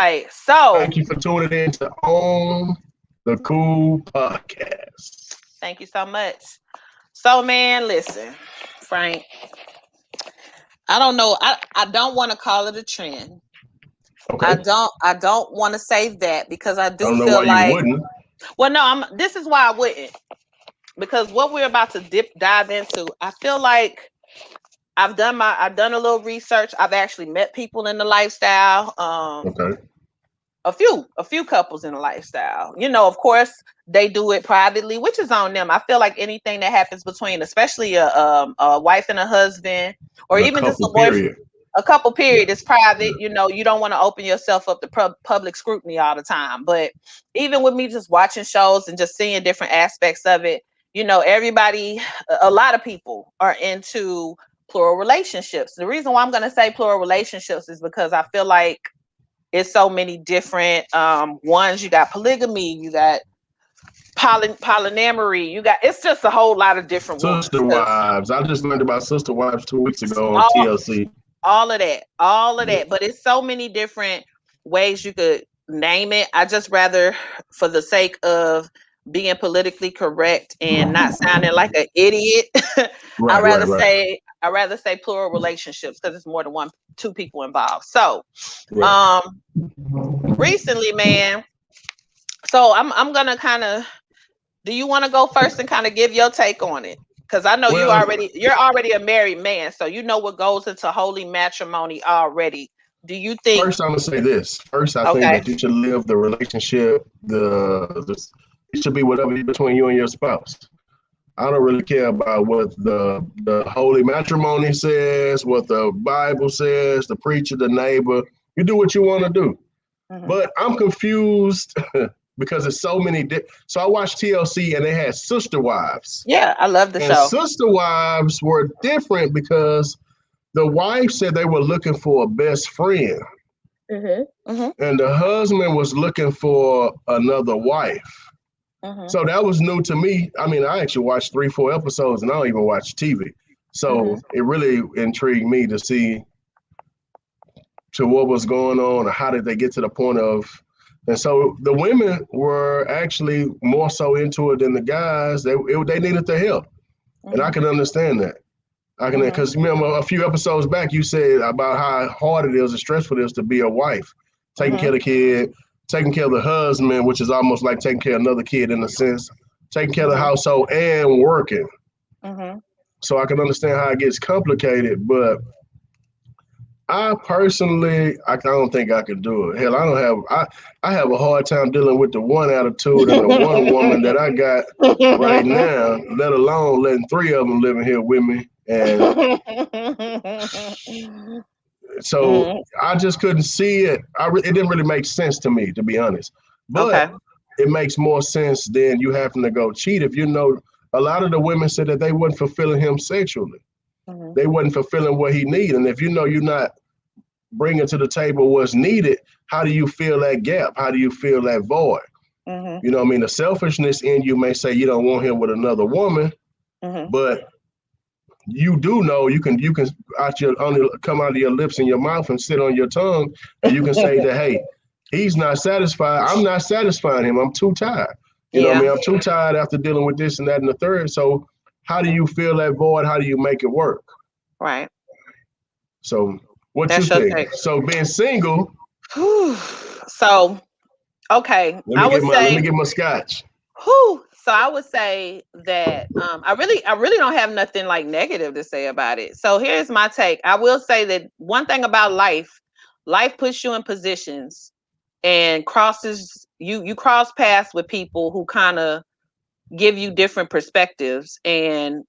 right. So thank you for tuning in to On the Cool Podcast. thank you so much. So man, listen, Frank, I don't know. I don't want to call it a trend. Okay. I don't want to say that because I I do don't know why feel you like, wouldn't. well, no, this is why I wouldn't. Because what we're about to dive into, I feel like I've done a little research. I've actually met people in the lifestyle. Okay. A few couples in the lifestyle. You know, of course, they do it privately, which is on them. I feel like anything that happens between, especially a wife and a husband, or The even just couple period. a couple Yeah. period is private. You know, you don't want to open yourself up to public scrutiny all the time. But even with me just watching shows and just seeing different aspects of it, you know, a lot of people are into plural relationships. The reason why I'm going to say plural relationships is because I feel like it's so many different ones. You got polygamy, you got polyamory, you got, it's just a whole lot of different ones. Sister Wives. I just learned about Sister Wives 2 weeks ago on All, TLC. all of Yeah. that, but it's so many different ways you could name it. I just rather, for the sake of being politically correct and not sounding like an idiot, I Right, right, rather right, say I rather say plural relationships because it's more than two people involved. So, right. um, recently, man. So I'm gonna kind of. Do you want to go first and kind of give your take on it? Because I know Well, you're already a married man, so you know what goes into holy matrimony already. Do you think? first I'm gonna say this. First, I think Okay. that you should live the relationship. It should be whatever between you and your spouse. I don't really care about what the holy matrimony says, what the Bible says, the preacher, the neighbor. You do what you want to do. Hmm. But I'm confused because there's so many. So I watched TLC and they had sister wives, Yeah, I love the and show. sister wives were different because the wife said they were looking for a best friend, Hmm. and the husband was looking for another wife. Hmm. So that was new to me. I mean, I actually watched 3, 4 episodes, and I don't even watch TV. Hmm. So it really intrigued me to see to what was going on, or how did they get to the point of. And so the women were actually more so into it than the guys. They needed the help, and I Hmm. can understand that. I can, Hmm. because remember a few episodes back you said about how hard it is and stressful it is to be a wife, taking care Hmm. of the kid, taking care of the husband, which is almost like taking care of another kid in a sense, taking care of the Hmm. household and working. Hmm. So I can understand how it gets complicated, but I don't think I could do it. Hell, I have a hard time dealing with the one attitude and the one woman that I got right now, let alone letting three of them living here with me. And so Hmm. I just couldn't see it. It didn't really make sense to me, to be honest. But Okay. it makes more sense than you having to go cheat. If you know, a lot of the women said that they wasn't fulfilling him sexually. Hmm. They wasn't fulfilling what he needed. And if you know you're not bringing to the table what's needed, how do you fill that gap? How do you fill that void? Hmm. You know what I mean? The selfishness in you may say you don't want him with another woman, Hmm. but you do know you can out your only come out of your lips and your mouth and sit on your tongue, and you can say that, hey, he's not satisfied. I'm not satisfying him. I'm too tired. You know what I Yeah. mean? I'm too tired after dealing with this and that and the third. So how do you fill that void? How do you make it work? Right. So what you That's your think? take. So being single, Whew. So, okay, let me I would get my let me say, get my scotch. so I would say that I really don't have nothing like negative to say about it. So here's my take. I will say that one thing about life puts you in positions and you cross paths with people who kind of give you different perspectives and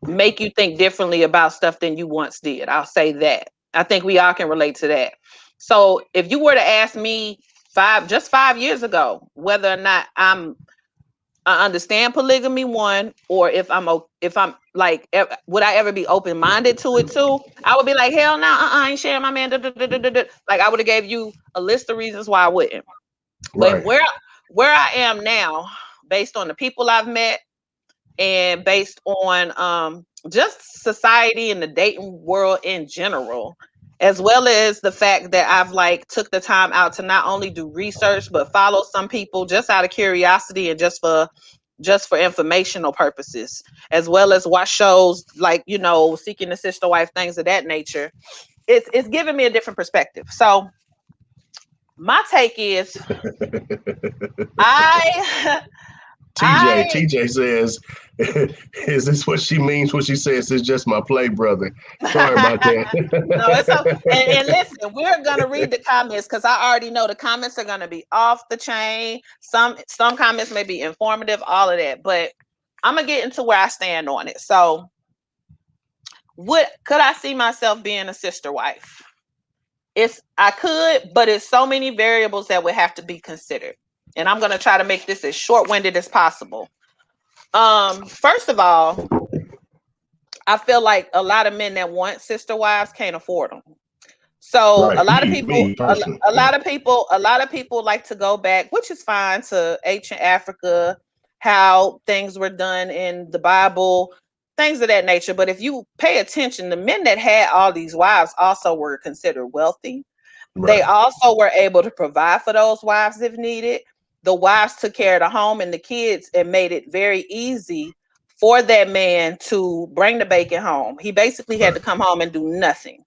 make you think differently about stuff than you once did. I'll say that. I think we all can relate to that. So if you were to ask me 5 years ago whether or not I understand polygamy, one, or if I'm like would I ever be open minded to it too, I would be like, hell no, I ain't sharing my man. Da, da, da, da, da, da. Like I would have gave you a list of reasons why I wouldn't. But Right. where I am now, based on the people I've met and based on just society and the dating world in general, as well as the fact that I've like took the time out to not only do research but follow some people just out of curiosity and just for informational purposes, as well as watch shows like, Seeking the Sister Wife, things of that nature. It's giving me a different perspective. So my take is I TJ, I TJ says, "Is this what she means when she says it's just my play brother?" Sorry about no, it's so. And that. listen, we're gonna read the comments because I already know the comments are gonna be off the chain. Some comments may be informative, all of that, but I'm gonna get into where I stand on it. So, what could I see myself being a sister wife? I could, but it's so many variables that would have to be considered, and I'm gonna try to make this as short-winded as possible. First of all, I feel like a lot of men that want sister wives can't afford them. So Right, me personally. a lot of people like to go back, which is fine, to ancient Africa, how things were done in the Bible, things of that nature. But if you pay attention, the men that had all these wives also were considered wealthy. They Right, also were able to provide for those wives if needed. The wives took care of the home and the kids and made it very easy for that man to bring the bacon home. He basically had right, to come home and do nothing.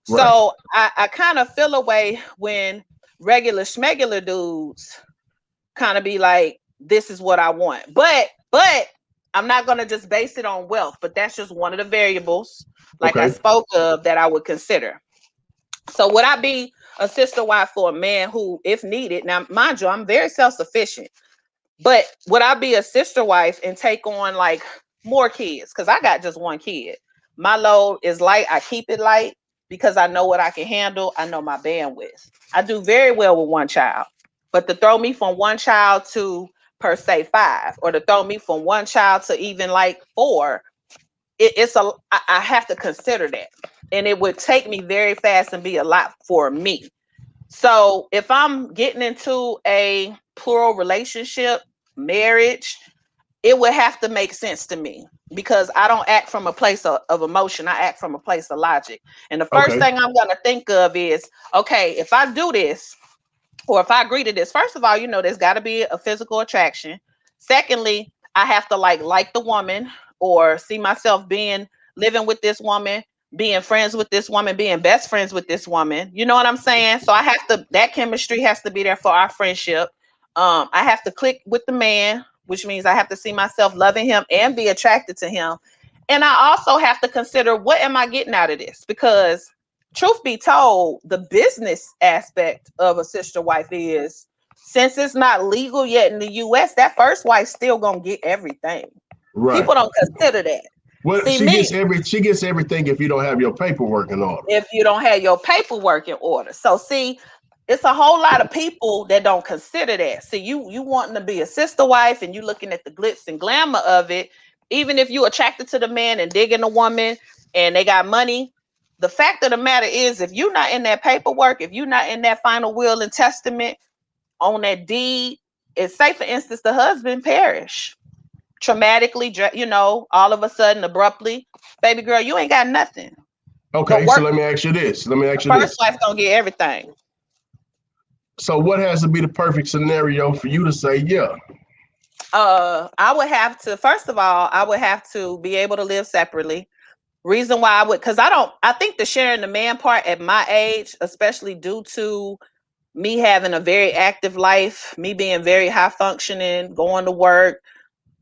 right. So I kind of feel a way when regular schmegular dudes kind of be like, this is what I want. But I'm not gonna just base it on wealth, but that's just one of the variables, like I Okay, spoke of, that I would consider. So would I be a sister wife for a man who, if needed, now mind you, I'm very self-sufficient, but would I be a sister wife and take on like more kids? Because I got just one kid. My load is light. I keep it light because I know what I can handle. I know my bandwidth. I do very well with one child. But to throw me from one child to per se five, or to throw me from one child to even like four, I have to consider that. And it would take me very fast and be a lot for me. So if I'm getting into a plural relationship, marriage, it would have to make sense to me because I don't act from a place of emotion. I act from a place of logic. And the first okay. thing I'm going to think of is, okay, if I do this, or if I agree to this, first of all, there's got to be a physical attraction. Secondly, I have to like the woman, or see myself being living with this woman, being friends with this woman, being best friends with this woman. You know what I'm saying? So I have to that chemistry has to be there for our friendship. I have to click with the man, which means I have to see myself loving him and be attracted to him. And I also have to consider, what am I getting out of this? Because truth be told, the business aspect of a sister wife is, since it's not legal yet in the US, that first wife still gonna get everything. Right. People don't consider that. Well, See me, she gets everything if you don't have your paperwork in order. if you don't have your paperwork in order. So see, it's a whole lot of people that don't consider that. See, you wanting to be a sister wife and you looking at the glitz and glamour of it, even if you attracted to the man and digging the woman and they got money. The fact of the matter is, if you're not in that paperwork, if you're not in that final will and testament on that deed, it's, say for instance, the husband perish traumatically, all of a sudden, abruptly, baby girl, you ain't got nothing. The Okay, so work, let me ask you this. Let me the ask you first this. wife gonna get everything. So, what has to be the perfect scenario for you to say, yeah? I would have to, first of all, I would have to be able to live separately. Reason why I would, because I think the sharing the man part at my age, especially due to me having a very active life, me being very high functioning, going to work,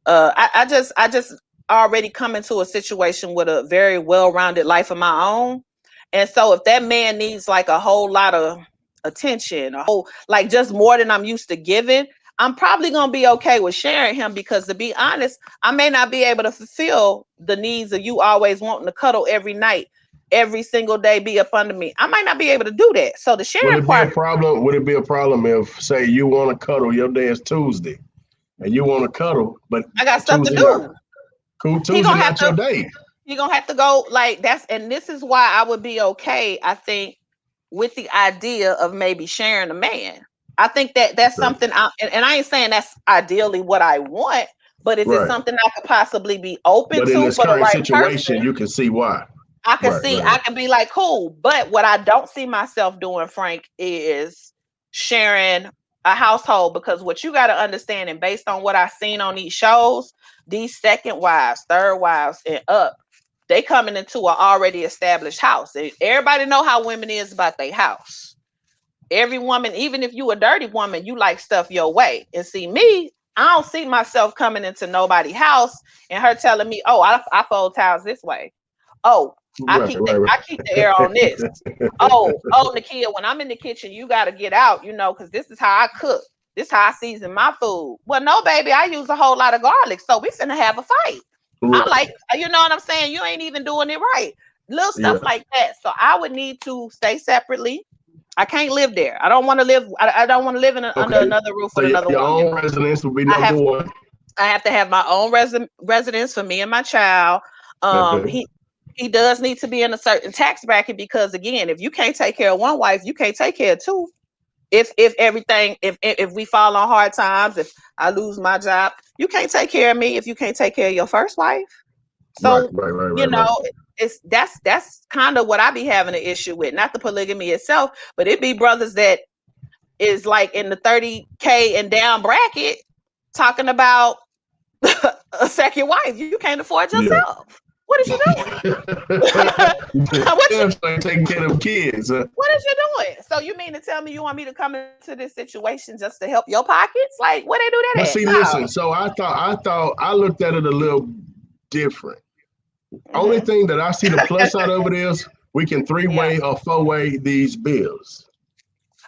I just already come into a situation with a very well-rounded life of my own. And so if that man needs like a whole lot of attention, a whole, like, just more than I'm used to giving, I'm probably gonna be okay with sharing him, because to be honest, I may not be able to fulfill the needs of you always wanting to cuddle every night, every single day, be up under me. I might not be able to do that. So the Would sharing it be a part, problem? Would it be a problem if, say, you want to cuddle, your day is Tuesday, and you want to cuddle, but I got stuff to Tuesday not do. cool? He Tuesday gonna have not your to day. You're gonna have to go like that's, and this is why I would be okay, I think, with the idea of maybe sharing a man. I think that that's Okay. something and I ain't saying that's ideally what I want, but is it Right. something I could possibly be open But in to this for the current right situation, person? you can see why. I can Right, see, right, I right. can be like, cool. But what I don't see myself doing, Frank, is sharing a household, because what you got to understand, and based on what I've seen on these shows, these second wives, third wives, and up, they coming into an already established house. And everybody know how women is about their house. Every woman, even if you a dirty woman, you like stuff your way. And see me, I don't see myself coming into nobody's house and her telling me, "Oh, I fold towels this way. Oh, Right, right, I keep the air on this. Oh, Nakia, when I'm in the kitchen, you got to get out, because this is how I cook. This how I season my food. Well, no, baby, I use a whole lot of garlic, so we finna have a fight. I right. like, you know what I'm saying? You ain't even doing it right. Little Yeah. stuff like that. So I would need to stay separately. I can't live there. I don't want to live. I don't want to live under Okay. another roof So with another your woman. own residence would be I number have one. I have to have my own residence for me and my child. Okay. He does need to be in a certain tax bracket, because again, if you can't take care of one wife, you can't take care of two. If everything, if we fall on hard times, if I lose my job, you can't take care of me if you can't take care of your first wife. Right, So right, right, you right, know, right. that's kind of what I be having an issue with, not the polygamy itself, but it be brothers that is like in the 30K and down bracket talking about a second wife. You can't afford Yeah. yourself. What is you doing? what you Damn, so ain't taking care of them kids. what is you doing? So you mean to tell me you want me to come into this situation just to help your pockets? Like, where they do But that at? see, No. listen. So I looked at it a little different. Only Hmm. thing that I see the plus side of it is we can Yeah. three-way or four-way these bills.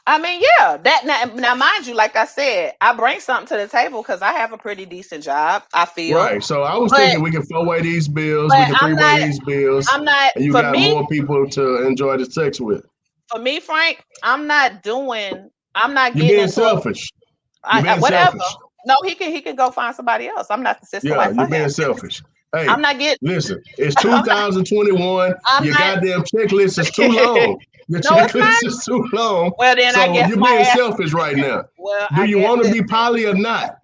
I mean, yeah. That now, mind you, like I said, I bring something to the table because I have a pretty decent job. I feel, Right. So I was but thinking we can four-way these bills, we but can three-way these bills, I'm not. and you For got me, more people to enjoy the sex with. Frank, I'm not doing. I'm not You're getting being into a selfish. You're being whatever. selfish. No, he can go find somebody else. I'm not the sister Yeah, wife you're for him. being selfish. Hey, I'm not getting. listen, it's I'm not. 2021. I'm Your not. goddamn checklist is too long. Your No, it's not. checklist is too long. Well, then I So guess you're my being ass. selfish right now. Well, Do I you guess. want to be Listen, poly or not?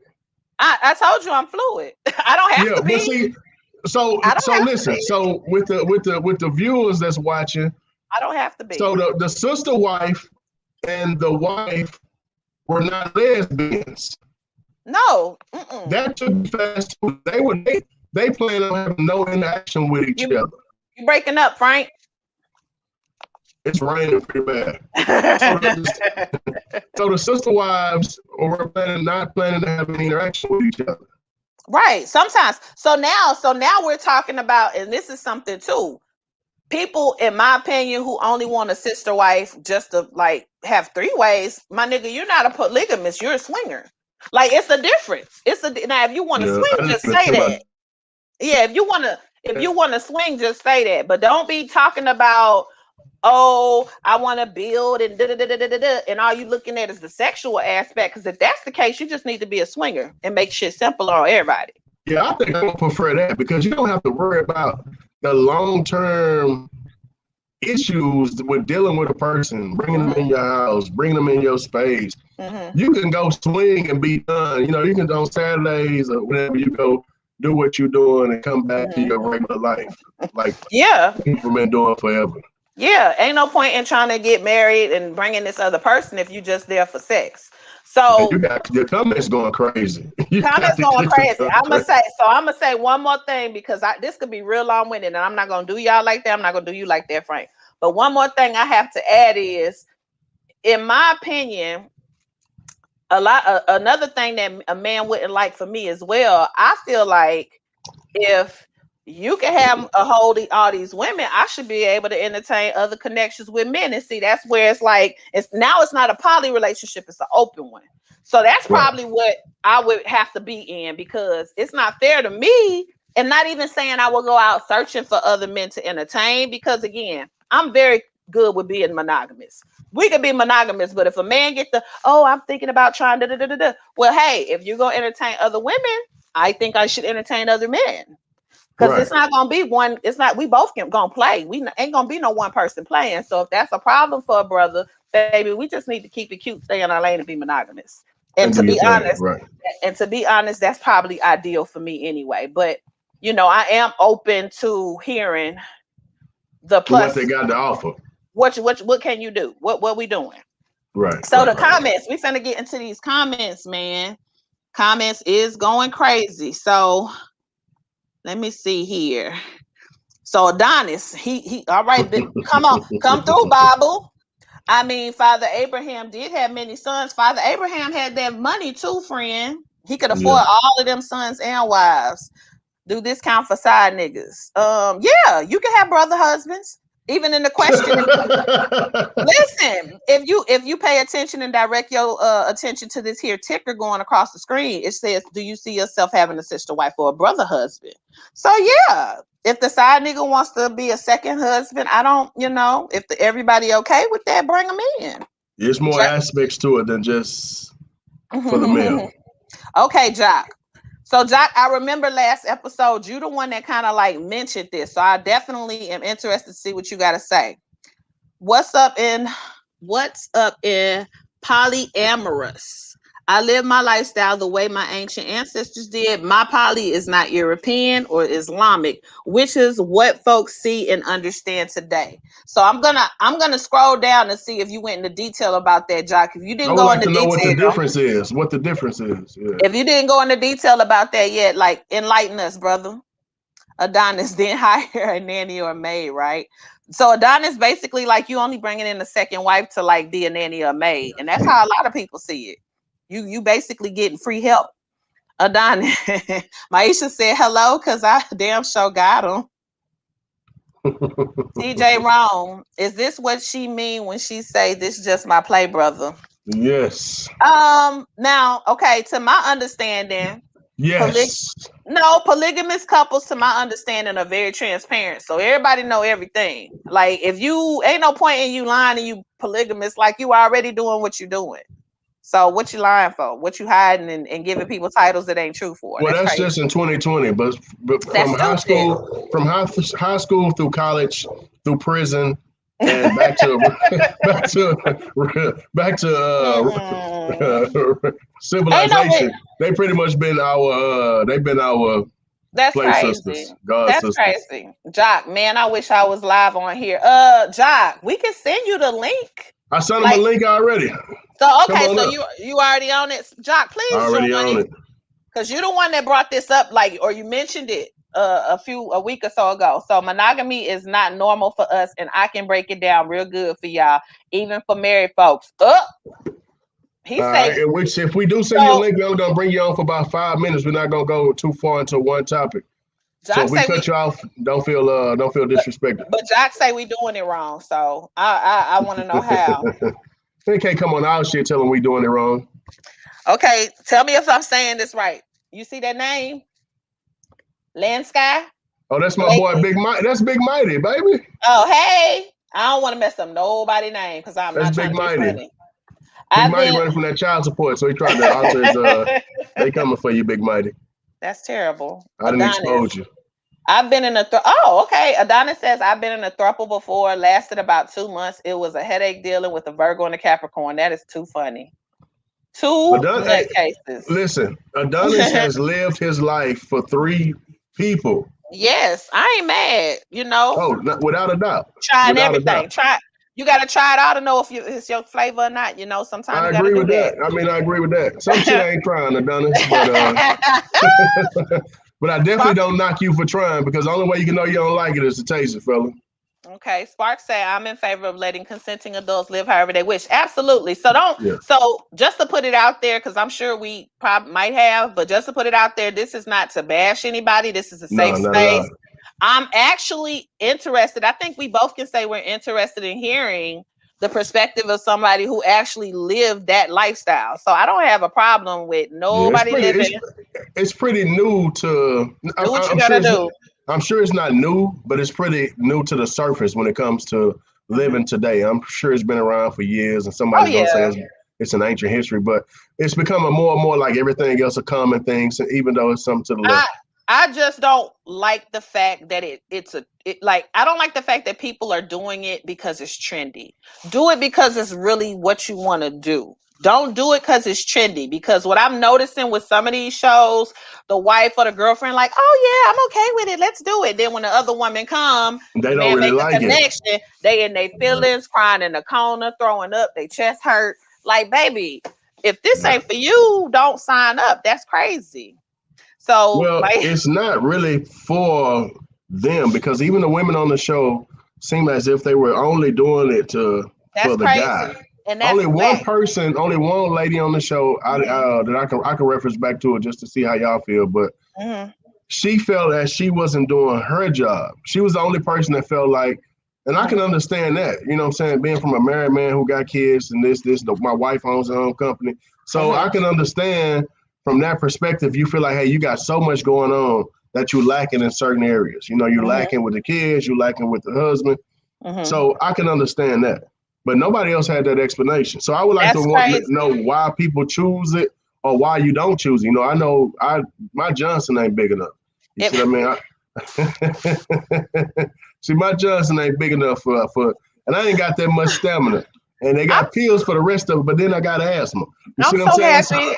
I told you I'm fluid. I don't have Yeah, to but be. see, so I don't so have to listen. be. So with the viewers that's watching, I don't have to be. so the sister wife and the wife were not lesbians. No. Mm-mm. That took fast. They plan on having no interaction with each You other. you breaking up, Frank? It's raining pretty bad. So the sister wives were not planning to have any interaction with each other. Right. Sometimes. So now we're talking about, and this is something too. People, in my opinion, who only want a sister wife just to like have three ways, my nigga, you're not a polygamist, you're a swinger. Like, it's a difference. Now if you want to Yeah, swing, I didn't just even say think about that. Yeah, if you want to swing, just say that. But don't be talking about, oh, I want to build and da da da da da da, and all you looking at is the sexual aspect. Because if that's the case, you just need to be a swinger and make shit simpler on everybody. Yeah, I think I would prefer that because you don't have to worry about the long term issues with dealing with a person, bringing them Hmm. in your house, bringing them in your space. Hmm. You can go swing and be done. You can on Saturdays or whenever you go do what you're doing and come back to Hmm. your regular life, like Yeah. people been doing forever. Yeah, ain't no point in trying to get married and bringing this other person if you just there for sex. And you So got your comments going crazy. You got comments the going comments crazy. going I'm gonna crazy. say so. I'm gonna say one more thing because this could be real long winded, and I'm not gonna do y'all like that. I'm not gonna do you like that, Frank. But one more thing I have to add is, in my opinion, another thing that a man wouldn't like for me as well. I feel like if you can have a hold of all these women, I should be able to entertain other connections with men. And see, that's where it's like it's not a poly relationship, it's an open one. So that's Right. probably what I would have to be in, because it's not fair to me. And not even saying I will go out searching for other men to entertain, because again, I'm very good with being monogamous. We could be monogamous, but if a man get I'm thinking about trying da da da da da. Well, hey, if you're gonna entertain other women, I think I should entertain other men. Because Right. it's not gonna be one. It's not. We both gonna play. We ain't gonna be no one person playing. So if that's a problem for a brother, baby, we just need to keep it cute, stay in our lane, and be monogamous. And And to do your be thing. honest, Right. that's probably ideal for me anyway. But I am open to hearing the to what plus. they got to offer. What can you do? What we doing? Right, So right, the right, right. comments, we finna get into these comments, man. Comments is going crazy. So let me see here. So Adonis, he all right, come on, come through, Bible. I mean, Father Abraham did have many sons. Father Abraham had that money too, friend. He could Yeah. afford all of them sons and wives. Do this count for side niggas? Yeah, you can have brother husbands. Even in the question, listen, if you pay attention and direct your attention to this here ticker going across the screen, it says, "Do you see yourself having a sister wife or a brother husband?" So yeah, if the side nigga wants to be a second husband, I don't, if everybody okay with that, bring them in. There's more aspects to it than just for the male. Okay, Jock. So, Jock, I remember last episode, you the one that kind of like mentioned this. So I definitely am interested to see what you got to say. What's up in polyamorous? I live my lifestyle the way my ancient ancestors did. My poly is not European or Islamic, which is what folks see and understand today. So I'm gonna scroll down and see if you went into detail about that, Jock. If you I didn't would go like into to know what the detail, difference is. What the difference is. Yeah. if you didn't go into detail about that yet, like enlighten us, brother. Adonis didn't hire a nanny or a maid, right? So Adonis basically like you only bringing in a second wife to like be a nanny or a maid, and that's how a lot of people see it. You basically getting free help. Adonis, Maisha said hello because I damn sure got him. TJ Wrong, is this what she mean when she say this just my play brother? Yes. Now, okay, to my understanding, poly- Yes. no, polygamous couples, to my understanding, are very transparent. So everybody know everything. Like if you ain't no point in you lying and you polygamous, like you already doing what you doing. So what you lying for? What you hiding and giving people titles that ain't true for? Well, That's that's crazy. just in 2020, but That's from high stupid. school, high school through college, through prison, and back to back to back to Mm-mm. Ain't no civilization. They pretty much been our they've been our That's slave crazy. sisters, god That's sisters. crazy. Jock, man, I wish I was live on here. Jock, we can send you the link. I sent them a Like, link already. so Come okay, on so up. you already on it. Jock, please join, Already on it. because you're the one that brought this up, like, or you mentioned it a week or so ago. So monogamy is not normal for us, and I can break it down real good for y'all, even for married folks. He All say right. And which, if we do send you a so. link, we're only gonna bring you on for about 5 minutes. We're not gonna go too far into one topic. So Jock if we say cut we, you off, don't feel but, disrespected. but Jock say we doing it wrong. So I want to know how. They can't come on our shit telling we doing it wrong. Okay, tell me if I'm saying this right. You see that name? Land Sky? Oh, that's my boy Blakely. Big Mike. That's Big Mighty, baby. Oh, hey. I don't want to mess up nobody's name because I'm That's not Big trying to be Mighty. funny. Big I've Mighty been running from that child support, so he tried to alter his. They coming for you, Big Mighty. That's terrible. I didn't Adonis. expose you. I've been in a okay. Adonis says I've been in a throuple before. Lasted about 2 months. It was a headache dealing with a Virgo and a Capricorn. That is too funny. Two Hey, nutcases. listen, Adonis has lived his life for 3 people. Yes, I ain't mad. Oh, without a doubt, Trying without a doubt. everything. You got to try it out to know if it's your flavor or not. Sometimes I you got to agree do with that. I mean, I agree with that. Some shit I ain't trying, Adonis, but that. but I definitely Spark, don't knock you for trying because the only way you can know you don't like it is to taste it, fella. okay, Spark say I'm in favor of letting consenting adults live however they wish. Absolutely. So don't. Yeah. So just to put it out there, because I'm sure we probably might have, but just to put it out there, this is not to bash anybody. This is a No, safe not at space. all. I'm actually interested. I think we both can say we're interested in hearing the perspective of somebody who actually lived that lifestyle. So I don't have a problem with Yeah, nobody living. it's pretty new to. Do what you I'm sure gotta it's do. I'm sure it's not new, but it's pretty new to the surface when it comes to living today. I'm sure it's been around for years, and Oh somebody's gonna say yeah. it's an ancient history, but it's becoming more and more like everything else, a common thing. So even though it's something to the left. I just don't like the fact that like I don't like the fact that people are doing it because it's trendy. Do it because it's really what you want to do. Don't do it because it's trendy. Because what I'm noticing with some of these shows, the wife or the girlfriend, like, oh yeah, I'm okay with it. Let's do it. Then when the other woman come, They don't man, really make a like it. connection. They in their feelings, crying in the corner, throwing up, they chest hurt. Like, baby, if this Yeah. ain't for you, don't sign up. That's crazy. So, Well, like, it's not really for them because even the women on the show seem as if they were only doing it to that's for the crazy. guy. And that's Only one whack. person, only one lady on the show Hmm. that I can reference back to it just to see how y'all feel. But Hmm. she felt that she wasn't doing her job. She was the only person that felt like, and I can Hmm. understand that. You know what I'm saying? Being from a married man who got kids and my wife owns her own company, so Hmm. I can understand from that perspective. You feel like, hey, you got so much going on that you're lacking in certain areas. You know, you're Hmm. lacking with the kids, you're lacking with the husband. Hmm. So I can understand that. But nobody else had that explanation. So I would like to That's know crazy. why people choose it or why you don't choose it. You know, I know my Johnson ain't big enough. You see It, what I mean? See, my Johnson ain't big enough and I ain't got that much stamina. And they I'm got pills for the rest of it, but then I got asthma. You I'm see what I'm so saying? happy.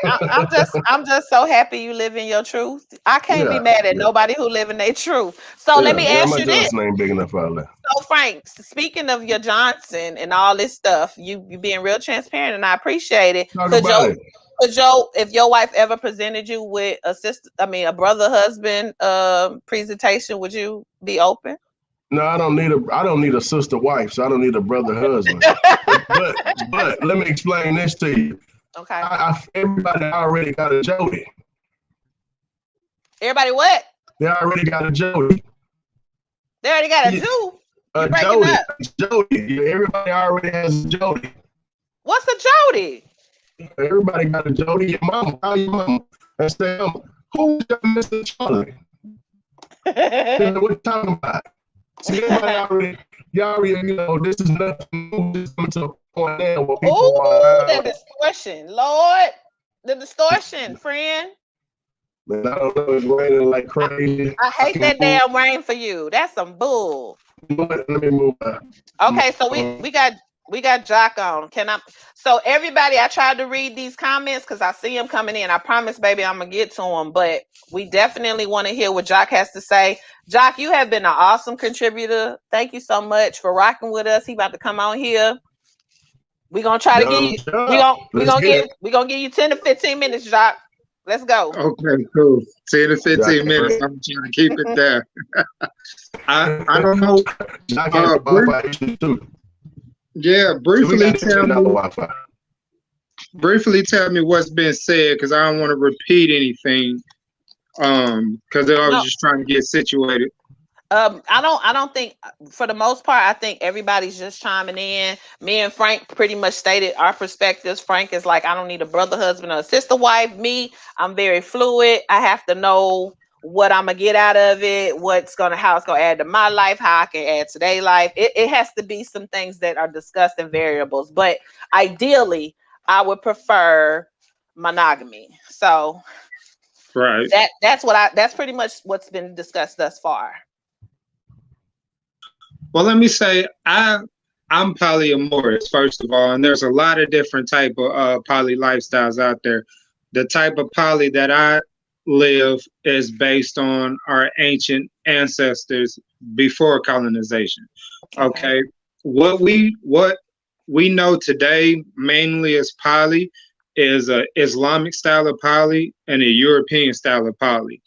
I'm just so happy you live in your truth. I can't be Yeah, mad at yeah, nobody who live in their truth. So let yeah, me yeah. ask My you this. Johnson ain't big enough out there. So Frank, speaking of your Johnson and all this stuff, you being real transparent and I appreciate it. Talk about it. Could your if your wife ever presented you with a sister, I mean a brother husband presentation, would you be open? No, I don't need a sister wife, so I don't need a brother husband. But let me explain this to you. Okay. Everybody already got a Jody. Everybody what? They already got a Jody. They already got a Jew. You A breaking Jody. up. A Jody. Everybody already has a Jody. What's a Jody? Everybody got a Jody. Your mama, call your mama and say, who's your Mr. Charlie? What you talking about? See, everybody already, y'all already, this is nothing new. This is coming to a point now where people Oh, are, that distortion, Lord, the distortion, friend. man, I don't know, it's raining like I, crazy. I I hate can that move. damn rain for you. That's some bull. Let me move. Okay, so we got Jock on. Can I? So everybody, I tried to read these comments because I see them coming in. I promise, baby, I'm gonna get to them. But we definitely want to hear what Jock has to say. Jock, you have been an awesome contributor. Thank you so much for rocking with us. He about to come on here. We're gonna try to give Young you. Chuck, let's get it. We're gonna give you 10 to 15 minutes, Jock. Let's go. Okay, cool. 10 to Jack 15 minutes. Fred. I'm trying to keep it there. I don't know. Jack has Brief, Wi-Fi issues too. yeah, So we got to get another Wi-Fi. briefly tell me what's been said because I don't want to repeat anything. Because I was No, just trying to get situated. I don't think for the most part, I think everybody's just chiming in. Me and Frank pretty much stated our perspectives. Frank is like, I don't need a brother husband or a sister wife. Me, I'm very fluid. I have to know what I'm gonna get out of it, how it's gonna add to my life, how I can add to their life. It has to be some things that are discussed in variables. But ideally, I would prefer monogamy. So Right. that's pretty much what's been discussed thus far. Well, let me say I'm polyamorous first of all, and there's a lot of different type of poly lifestyles out there. The type of poly that I live is based on our ancient ancestors before colonization. Okay. Okay, what we know today mainly as poly is a Islamic style of poly and a European style of poly,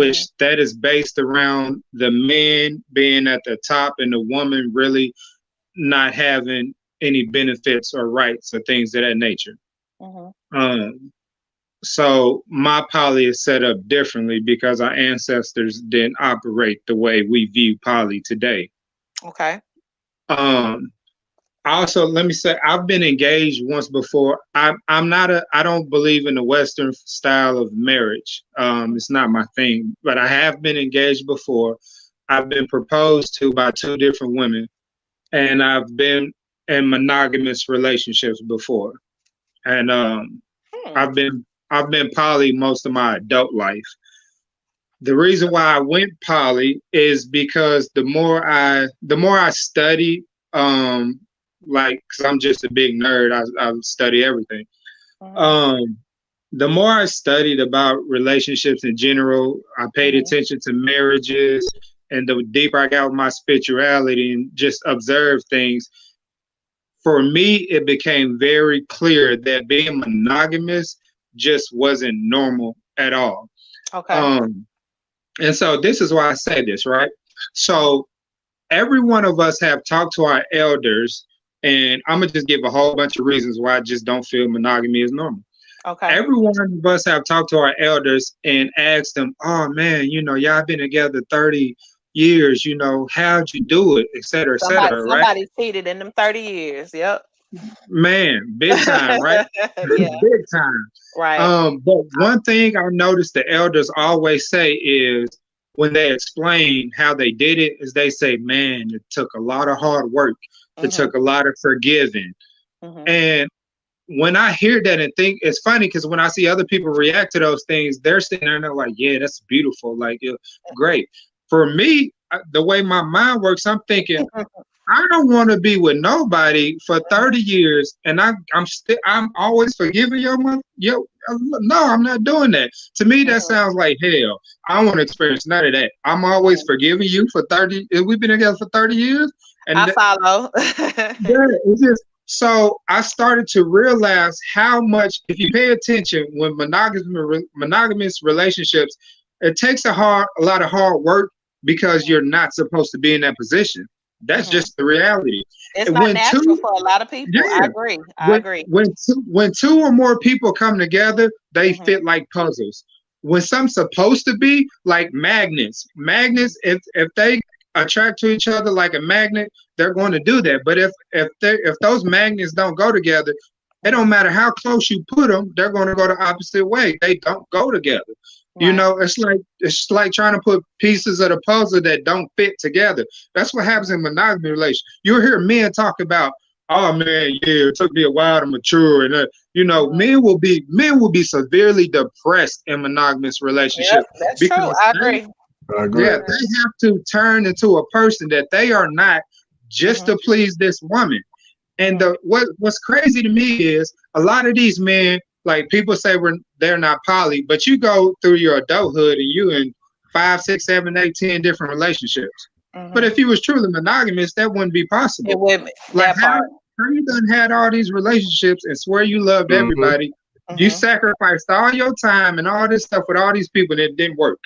Hmm. which that is based around the man being at the top and the woman really not having any benefits or rights or things of that nature. Hmm. Um, so my poly is set up differently because our ancestors didn't operate the way we view poly today. Okay. Um, Also, let me say I've been engaged once before. I'm not a I don't believe in the Western style of marriage. It's not my thing, but I have been engaged before. I've been proposed to by two different women, and I've been in monogamous relationships before. And Hmm. I've been poly most of my adult life. The reason why I went poly is because the more I study, um, like, cause I'm just a big nerd. I study everything. Mhm. Um, the more I studied about relationships in general, I paid Mhm. attention to marriages, and the deeper I got with my spirituality and just observed things, for me, it became very clear that being monogamous just wasn't normal at all. Okay. Um, and so this is why I say this, right? So every one of us have talked to our elders, and I'm gonna just give a whole bunch of reasons why I just don't feel monogamy is normal. Okay. Every one of us have talked to our elders and asked them, "Oh man, y'all been together 30 years. How'd you do it, et cetera, et Somebody cetera." Right? somebody cheated in them 30 years. Yep. Man, big time, right? Yeah. Big time. Right. But one thing I noticed the elders always say is when they explain how they did it, is they say, "Man, it took a lot of hard work. It Mhm. took a lot of forgiving." Mhm. And when I hear that and think, it's funny because when I see other people react to those things, they're sitting there and they're like, "Yeah, that's beautiful. Like, yeah, great." For me, the way my mind works, I'm thinking, I don't want to be with nobody for 30 years, and I'm always forgiving your money. No, I'm not doing that. To me, that Mhm. sounds like hell. I don't want to experience none of that. I'm always Mhm. forgiving you for 30. We've been together for 30 years, I and follow. yeah, it's just so I started to realize how much, if you pay attention, when monogamous relationships, it takes a lot of hard work because you're not supposed to be in that position. That's Mhm. just the reality. It's And not when natural two, for a lot of people. I yeah, agree. I when agree. when two or more people come together, they Mhm. fit like puzzles. When something's supposed to be like magnets, if they attract to each other like a magnet, they're going to do that. But if those magnets don't go together, it don't Mhm. matter how close you put them, they're going to go the opposite way. They don't go together. Right. It's like trying to put pieces of the puzzle that don't fit together. That's what happens in monogamy relations. You'll hear men talk about, "Oh man, yeah, it took me a while to mature," and Mhm. men will be severely depressed in monogamous Yep, relationships that's true. because I they agree. I yeah, agree. Mhm. they have to turn into a person that they are not just Mhm. to please this woman. And Mhm. what's crazy to me is a lot of these men, like people say they're not poly, but you go through your adulthood and you in 5, 6, 7, 8, 10 different relationships. But Mhm. if you was truly monogamous, that wouldn't be It possible. would Like that part. how you done had all these relationships and swear you loved Mm-hmm. everybody. You Mhm. sacrificed all your time and all this stuff with all these people and it didn't work.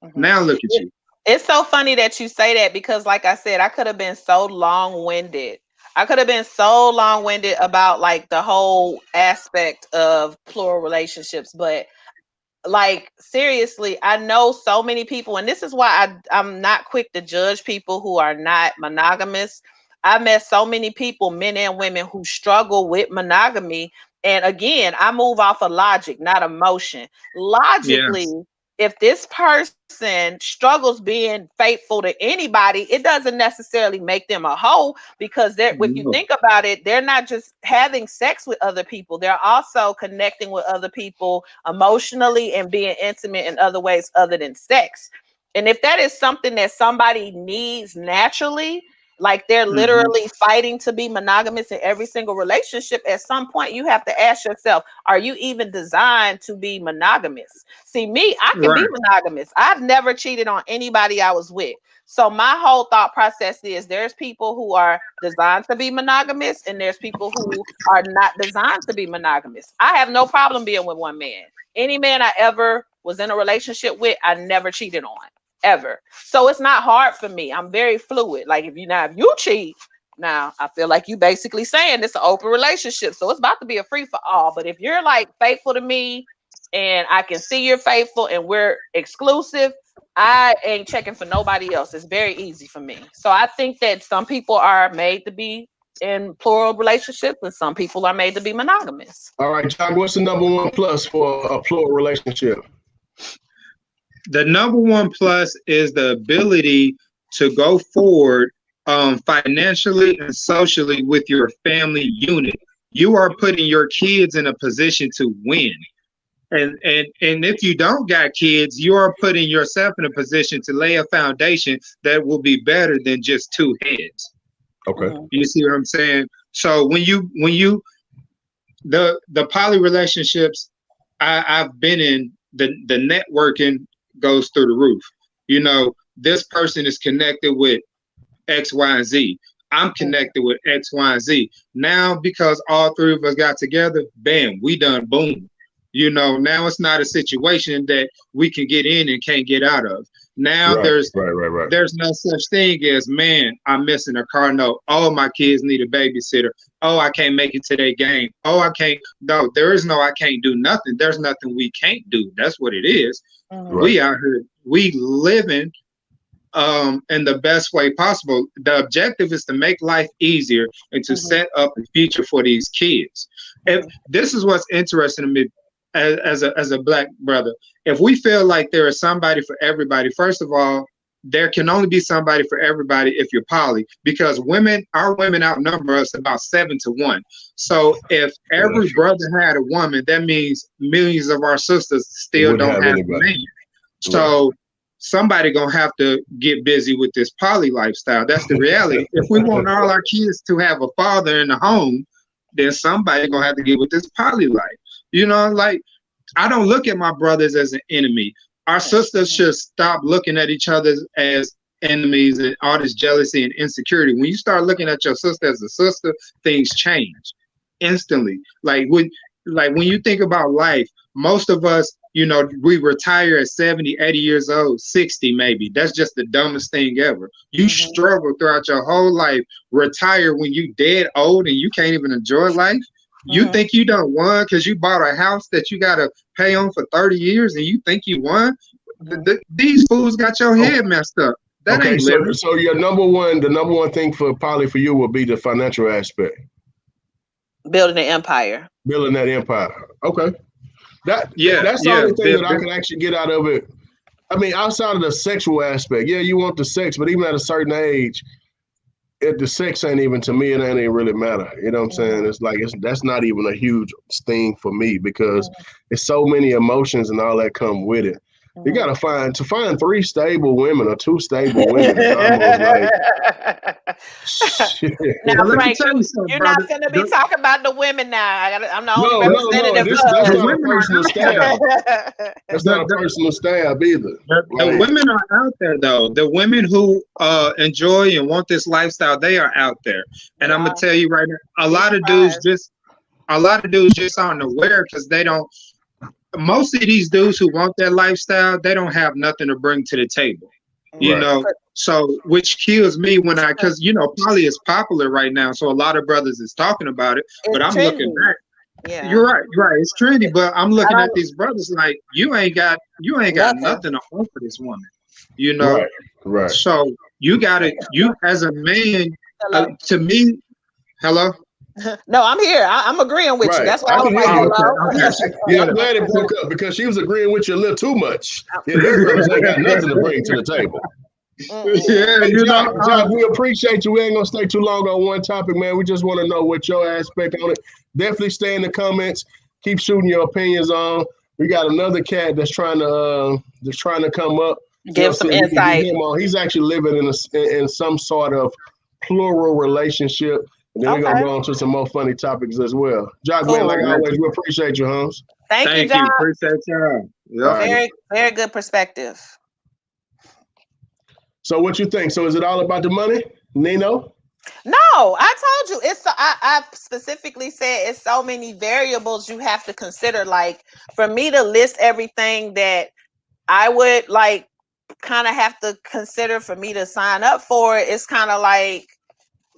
Mhm. Now look at you. It's so funny that you say that because, like I said, I could have been so long winded. I could have been so long winded about like the whole aspect of plural relationships, but like seriously, I know so many people, and this is why I'm not quick to judge people who are not monogamous. I met so many people, men and women, who struggle with monogamy. And again, I move off of logic, not emotion. Logically, Yes. if this person struggles being faithful to anybody, it doesn't necessarily make them a hoe because they're, if you No. think about it, they're not just having sex with other people, they're also connecting with other people emotionally and being intimate in other ways other than sex. And if that is something that somebody needs naturally, like they're Hmm. literally fighting to be monogamous in every single relationship, at some point you have to ask yourself, are you even designed to be monogamous? See, me, I can be Right. monogamous. I've never cheated on anybody I was with. So my whole thought process is there's people who are designed to be monogamous and there's people who are not designed to be monogamous. I have no problem being with one man. Any man I ever was in a relationship with, I never cheated on, ever. So it's not hard for me. I'm very fluid. Like if you cheat, now I feel like you basically saying it's an open relationship, so it's about to be a free for all. But if you're like faithful to me, and I can see you're faithful, and we're exclusive, I ain't checking for nobody else. It's very easy for me. So I think that some people are made to be in plural relationships, and some people are made to be monogamous. All right, John, what's the number one plus for a plural relationship? The number one plus is the ability to go forward financially and socially with your family unit. You are putting your kids in a position to win. And if you don't got kids, you are putting yourself in a position to lay a foundation that will be better than just two heads. Okay. Mhm. You see what I'm saying? So when you the poly relationships I've been in, the networking goes through the roof. You know, this person is connected with X, Y, and Z. I'm connected with X, Y, and Z. Now, because all three of us got together, bam, we done boom. You know, now it's not a situation that we can get in and can't get out of. Now Right, right. there's no such thing as, man, I'm missing a car note. Oh, my kids need a babysitter. Oh, I can't make it to their game. Oh, I can't. No, there is no I can't do nothing. There's nothing we can't do. That's what it is. We out here, we living in the best way possible. The objective is to make life easier and to set up a future for these kids. If this is what's interesting to me as a black brother, if we feel like there is somebody for everybody, first of all, there can only be somebody for everybody if you're poly, because our women outnumber us about 7-1. So if every brother had a woman, that means millions of our sisters still don't have a man. So somebody gonna have to get busy with this poly lifestyle. That's the reality. If we want all our kids to have a father in the home, then somebody gonna have to get with this poly life. You know, like, I don't look at my brothers as an enemy. Our sisters should stop looking at each other as enemies and all this jealousy and insecurity. When you start looking at your sister as a sister, things change instantly. Like when you think about life, most of us, you know, we retire at 70, 80 years old, 60 maybe. That's just the dumbest thing ever. You struggle throughout your whole life, retire when you dead old and you can't even enjoy life. You think you done won because you bought a house that you got to pay on for 30 years and you think you won? These fools got your head messed up. That ain't living. So the number one thing for poly for you will be the financial aspect. Building an empire. Building that empire. Okay. That's the only thing that I can actually get out of it. I mean, outside of the sexual aspect, yeah, you want the sex, but even at a certain age, if the sex ain't even, to me, it ain't even really matter. You know what I'm saying? It's like that's not even a huge thing for me because it's so many emotions and all that come with it. You gotta find 3 stable women or 2 stable women. It's almost like shit. Now, Frank, you're not gonna be talking about the women now. I'm the only representative. That's not a personal stab. That's not a personal stab either. The women are out there though. The women who enjoy and want this lifestyle, they are out there. And I'm gonna tell you right now, a lot of dudes just aren't aware because they don't. Most of these dudes who want that lifestyle, they don't have nothing to bring to the table, you know. So, which kills me because you know, poly is popular right now, so a lot of brothers is talking about it. But I'm looking back. Yeah, you're right. It's trendy, but I'm looking at these brothers like you ain't got nothing to offer this woman, you know. Right. So you as a man, to me, hello. No, I'm here. I'm agreeing with you. That's why I was like, I'm glad it broke up because she was agreeing with you a little too much. Yeah, these brothers ain't got nothing to bring to the table. John, we appreciate you. We ain't gonna stay too long on one topic, man. We just want to know what your aspect on it. Definitely stay in the comments. Keep shooting your opinions on. We got another cat that's trying to come up. Give some insight. He's actually living in some sort of plural relationship. And then we're going to go on to some more funny topics as well. Jock, man, like always, we appreciate you, Holmes. Thank you, Jock. Appreciate you. Very, very good perspective. So what you think? So is it all about the money, Nino? No, I told you. I specifically said it's so many variables you have to consider. Like, for me to list everything that I would, like, kind of have to consider for me to sign up for it, it's kind of like,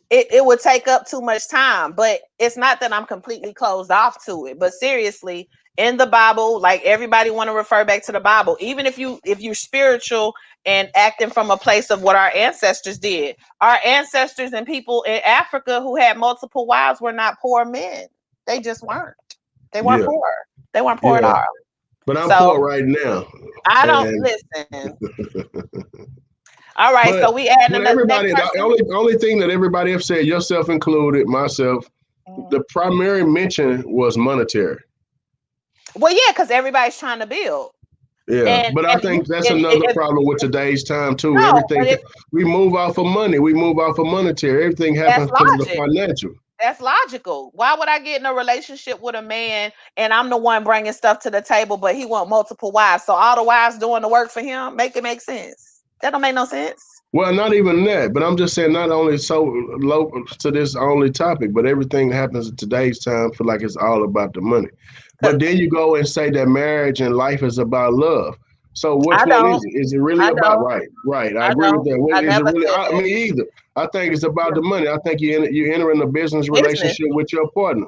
it would take up too much time, but it's not that I'm completely closed off to it. But seriously, in the Bible, like, everybody want to refer back to the Bible, even if you're spiritual and acting from a place of what our ancestors did. Our ancestors and people in Africa who had multiple wives were not poor men. They just weren't. They weren't poor. They weren't poor at all. But I'm poor right now. I don't listen. All right, so we add another. The only thing that everybody have said, yourself included, myself, the primary mention was monetary. Well, yeah, because everybody's trying to build. Yeah, but I think that's another problem with today's time too. We move off of money. We move off of monetary. Everything happens because of the financial. That's logical. Why would I get in a relationship with a man and I'm the one bringing stuff to the table, but he want multiple wives? So all the wives doing the work for him, make it make sense. That don't make no sense. Well, not even that, but I'm just saying not only so low to this only topic, but everything that happens in today's time feel like it's all about the money. But then you go and say that marriage and life is about love. So which I one is don't. it? Is it really I about don't. right? Right. I I agree with don't. that. I Is it never really? said that. Me either. I think it's about the money. I think you enter in a business Business. relationship with your partner.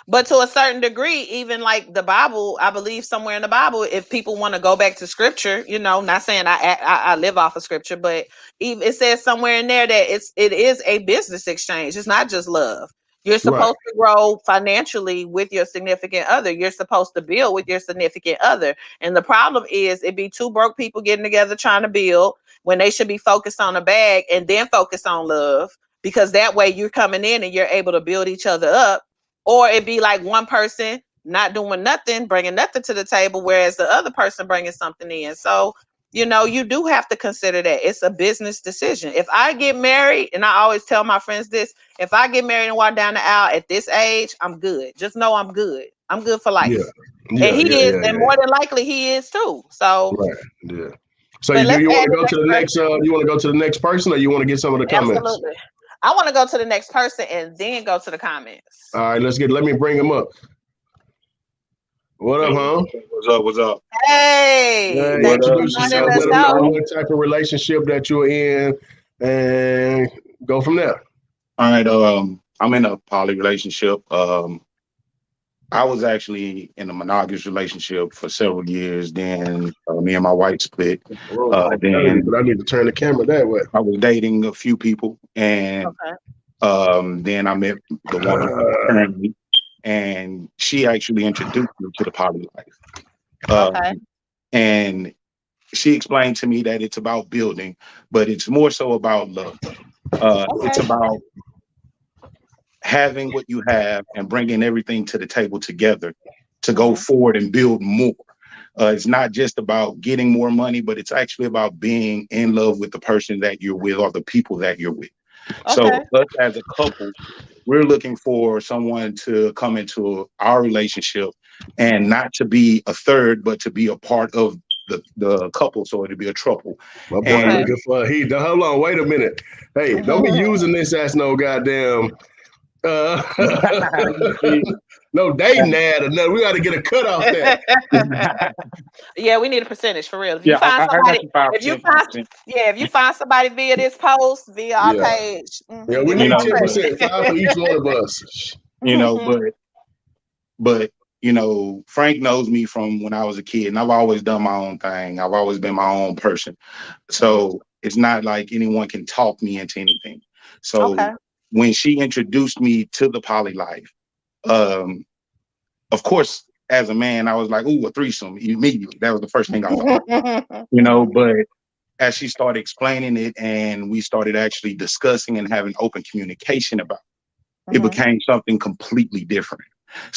But to a certain degree, even like the Bible, I believe somewhere in the Bible, if people want to go back to scripture, not saying I live off of scripture, but even it says somewhere in there that it is a business exchange. It's not just love. You're Right. supposed to grow financially with your significant other. You're supposed to build with your significant other. And the problem is it be two broke people getting together trying to build when they should be focused on a bag and then focus on love. Because that way you're coming in and you're able to build each other up, or it be like one person not doing nothing, bringing nothing to the table, whereas the other person bringing something in. So, you do have to consider that it's a business decision. If I get married, and I always tell my friends this, if I get married and walk down the aisle at this age, I'm good. Just know I'm good. I'm good for Yeah. life. And Yeah. he Yeah. is, Yeah. and Yeah. more than likely he is too. So, Right. Yeah. So but do let's you want add to the go to next the next? person. You want to go to the next person, or you want to get some of the comments? Absolutely. I want to go to the next person and then go to the comments. All right. Let me bring him up. What up, Hey, huh? what's up? What's up? Hey, Hey, What thank you up? for introduce You joining know yourself. the Let what's them going know show. on? what type of relationship that you're in, and go from there. All right. I'm in a poly relationship. I was actually in a monogamous relationship for several years. Then me and my wife split. Wrong functionality, Then but I need to turn the camera that way. I was dating a few people, and Okay. then I met the woman currently, and she actually introduced me to the poly life. Okay. Um, and she explained to me that it's about building, but it's more so about love. It's Okay. about having what you have and bringing everything to the table together to go Mhm. forward and build more. It's not just about getting more money, but it's actually about being in love with the person that you're with or the people that you're with. Okay. So, us as a couple, we're looking for someone to come into our relationship and not to be a third, but to be a part of the couple, so it'll be a trouble. My boy And Okay. looking for he. Hold on, wait a minute. Hey, don't be using this as no goddamn uh, you see, no dating ad or nothing. We got to get a cut off that. Yeah, we need a percentage for real. If you yeah, find I got somebody, you five if you percent, find, 5%. yeah, if you find somebody via this post, via our Yeah, page, yeah. We give us You need know, some 10%, five for each one of us. credit. but Frank knows me from when I was a kid, and I've always done my own thing. I've always been my own person. Mhm. So it's not like anyone can talk me into anything. So Okay. when she introduced me to the poly life, um, of course, as a man, I was like, "Ooh, a threesome!" Immediately, that was the first thing I thought. But as she started explaining it, and we started actually discussing and having open communication about it, Mhm. became something completely different.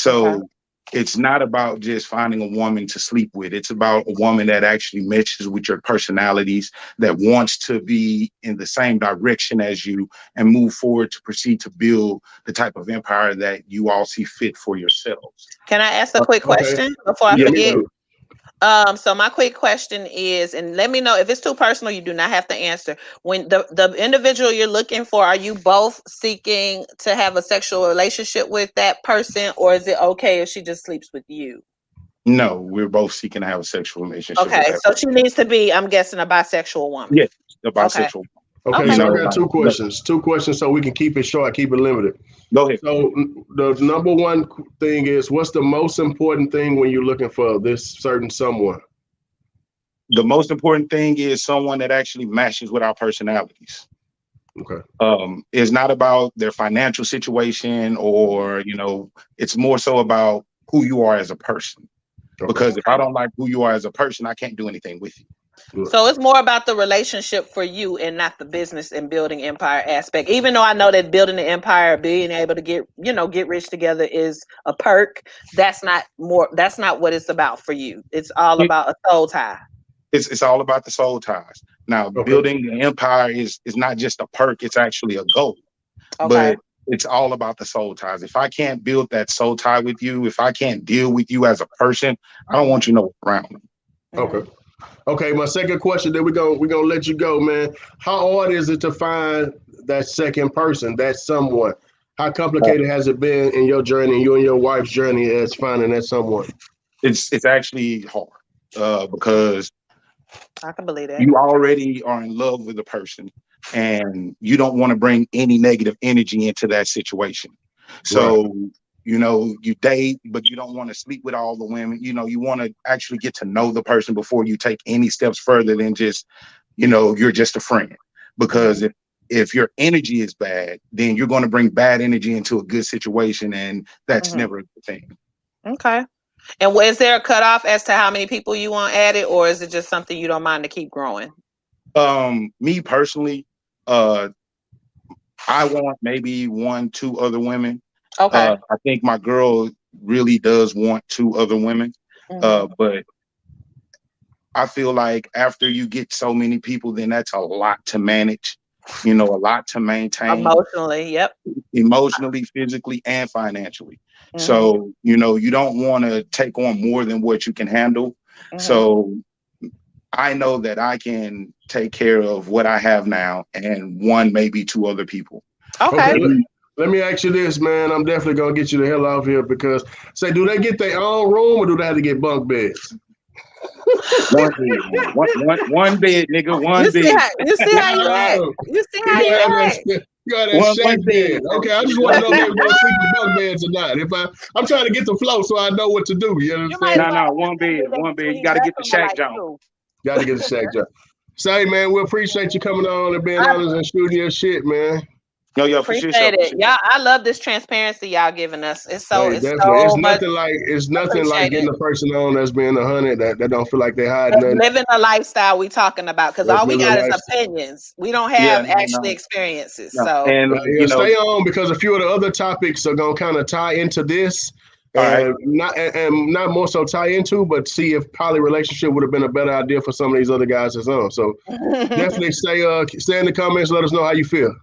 Okay. So it's not about just finding a woman to sleep with. It's about a woman that actually matches with your personalities, that wants to be in the same direction as you and move forward to proceed to build the type of empire that you all see fit for yourselves. Can I ask a Uh, quick Okay. question before I Yeah, yeah, me forget? yeah. too. So my quick question is, and let me know if it's too personal, you do not have to answer. When the individual you're looking for, are you both seeking to have a sexual relationship with that person, or is it okay if she just sleeps with you? No, we're both seeking to have a sexual relationship with Okay, that so she person. needs to be, I'm guessing, a bisexual woman. Yes, the Okay. bisexual. Okay, Okay. so I got Like, two questions. Two questions, so we can keep it short, keep it limited. go ahead. So the number one thing is, what's the most important thing when you're looking for this certain someone? The most important thing is someone that actually matches with our personalities. Okay. It's not about their financial situation, or it's more so about who you are as a person. Okay. Because if I Okay. don't like who you are as a person, I can't do anything with you. Good. So it's more about the relationship for you and not the business and building empire aspect. Even though I know that building the empire, being able to get rich together is a perk, that's not what it's about for you. It's all It- about a soul tie. it's all about the soul ties. Now, Okay. building the empire is not just a perk; it's actually a goal. Okay. But it's all about the soul ties. If I can't build that soul tie with you, if I can't deal with you as a person, I don't want you no around me. Okay. Okay, my second question, then we're gonna let you go, man. How hard is it to find that second person, that someone? How complicated has it been in your journey, you and your wife's journey as finding that someone? It's actually hard because I can believe that. you already are in love with a person and you don't want to bring any negative energy into that situation. So, Right. you date, but you don't want to sleep with all the women. You want to actually get to know the person before you take any steps further than just, you're just a friend. Because if your energy is bad, then you're going to bring bad energy into a good situation, and that's never a good thing. Okay. And is there a cutoff as to how many people you want added, or is it just something you don't mind to keep growing? Me personally, I want maybe 1, 2 other women. Okay. I think my girl really does want 2 other women. But I feel like after you get so many people, then that's a lot to manage, a lot to maintain Emotionally, yep. emotionally, physically, and financially. So, you don't want to take on more than what you can handle. So I know that I can take care of what I have now and 1, maybe 2 other people. Okay. Let me ask you this, man. I'm definitely gonna get you the hell out of here because do they get their own room or do they have to get bunk beds? One bed, man. One bed, nigga. One bed. You see how you act. You see how you act. You got that shack bed. Okay, I just want to know if they were gonna sleep in bunk beds or not. I'm trying to get the flow so I know what to do. You understand? No, one bed. You got to get the shack joint. Got to get the shack joint. Say, man, we appreciate you coming on and being honest and shooting your shit, man. Yo, appreciate it. Y'all, I love this transparency y'all giving us. It's definitely. It's much. Nothing like getting a person on that's being 100 that don't feel like they hiding nothing. Living a lifestyle we talking about because all we got is opinions. We don't have experiences. No. So and stay on because a few of the other topics are gonna kind of tie into this. And not more so tie into, but see if poly relationship would have been a better idea for some of these other guys that's on. So definitely stay in the comments. Let us know how you feel.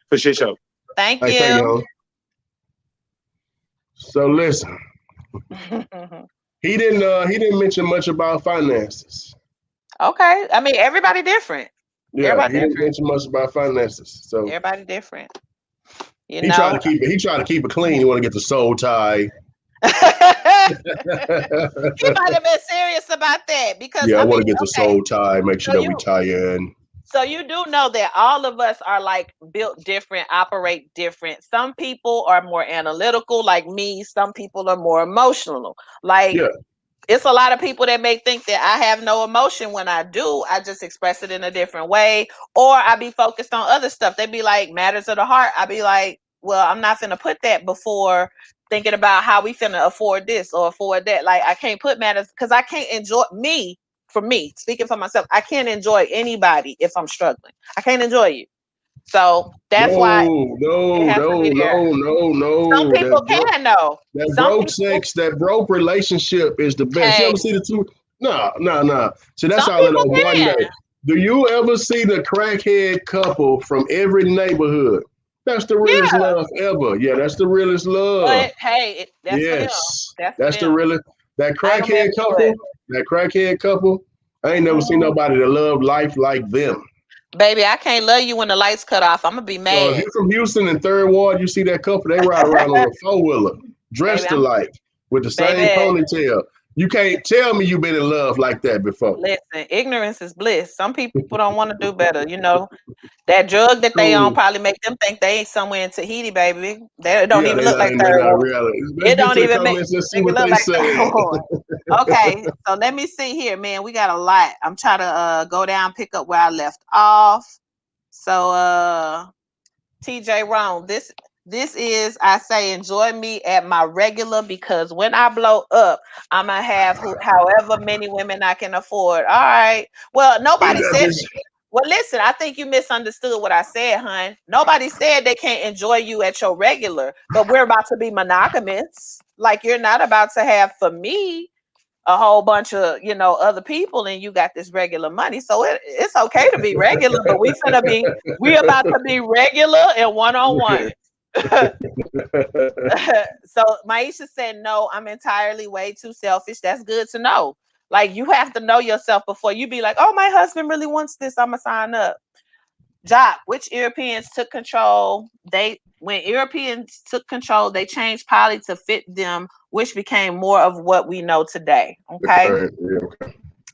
For sure. Thank you. Thank you. So listen, he didn't mention much about finances. Okay, I mean everybody different. Yeah, he didn't mention much about finances. So everybody different. He tried to keep it clean. He want to get the soul tie. He might have been serious about that because I want to get the soul tie. Make sure that we tie in. So you do know that all of us are like built different, operate different. Some people are more analytical, like me. Some people are more emotional. It's a lot of people that may think that I have no emotion when I do. I just express it in a different way, or I be focused on other stuff. They be like matters of the heart. I be like, well, I'm not finna put that before thinking about how we finna afford this or afford that. Like I can't put matters because I can't enjoy me. For me, speaking for myself, I can't enjoy anybody if I'm struggling. I can't enjoy you. So that's why. No. Some people can know. That broke relationship is the best. You ever see the two? No. So that's all in a one day. Do you ever see the crackhead couple from every neighborhood? That's the realest love ever. Yeah, that's the realest love. But hey, that's the realest. That crackhead couple. I ain't never seen nobody that love life like them. Baby, I can't love you when the lights cut off. I'm gonna be mad. So if you're from Houston and Third Ward, you see that couple, they ride around on a 4-wheeler, dressed alike, with the same ponytail. You can't tell me you've been in love like that before. Listen, ignorance is bliss. Some people don't want to do better. That drug that they on probably make them think they ain't somewhere in Tahiti, baby. They don't even look like Third Ward. It don't even make them look like Third Ward. Okay, so let me see here, man. We got a lot. I'm trying to go down, pick up where I left off. So, TJ Rome, this is, I say, enjoy me at my regular because when I blow up, I'm going to have however many women I can afford. All right. Well, nobody said Well, listen, I think you misunderstood what I said, hon. Nobody said they can't enjoy you at your regular, but we're about to be monogamous. Like you're not about to have, for me, a whole bunch of, other people and you got this regular money. So it's okay to be regular, but we about to be regular and one-on-one. So Maisha said, no, I'm entirely way too selfish. That's good to know. Like you have to know yourself before you be like, oh, my husband really wants this. I'm gonna sign up. Job, which Europeans took control? When Europeans took control, they changed poly to fit them, which became more of what we know today. Okay. Yeah, okay.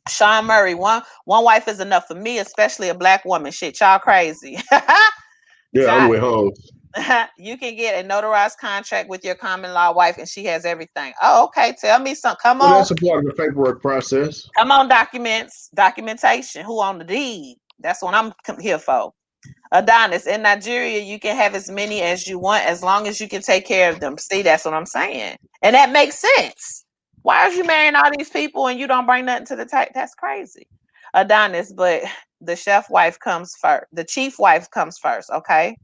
Sean Murray, one wife is enough for me, especially a black woman. Shit, y'all crazy. Yeah, I'm Job, with home. you can get a notarized contract with your common law wife, and she has everything. Oh, okay. Tell me something. Come Well, on. that's a part of the paperwork process. Come on, documentation. Who on the deed? That's what I'm here for. Adonis, in Nigeria, you can have as many as you want as long as you can take care of them. See, that's what I'm saying. And that makes sense. Why are you marrying all these people and you don't bring nothing to the table? That's crazy. Adonis, but the chef wife comes first. The chief wife comes first, okay?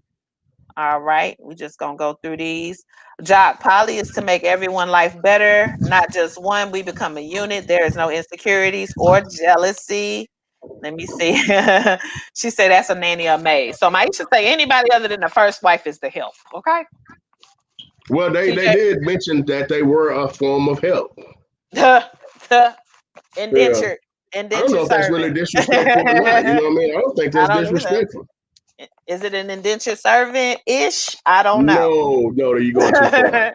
All right. We're just going to go through these. Job, poly is to make everyone's life better, not just one. We become a unit. There is no insecurities or jealousy. Let me see. She said that's a nanny or maid. So I should say anybody other than the first wife is the help. Okay. Well, they TJ. did mention that they were a form of help. Yeah. Indentured. I don't know Indentured if that's really servant. disrespectful or not. You know I what I mean? I don't think that's don't either. disrespectful. Is it an indentured servant ish? I don't know. No, you're going too far.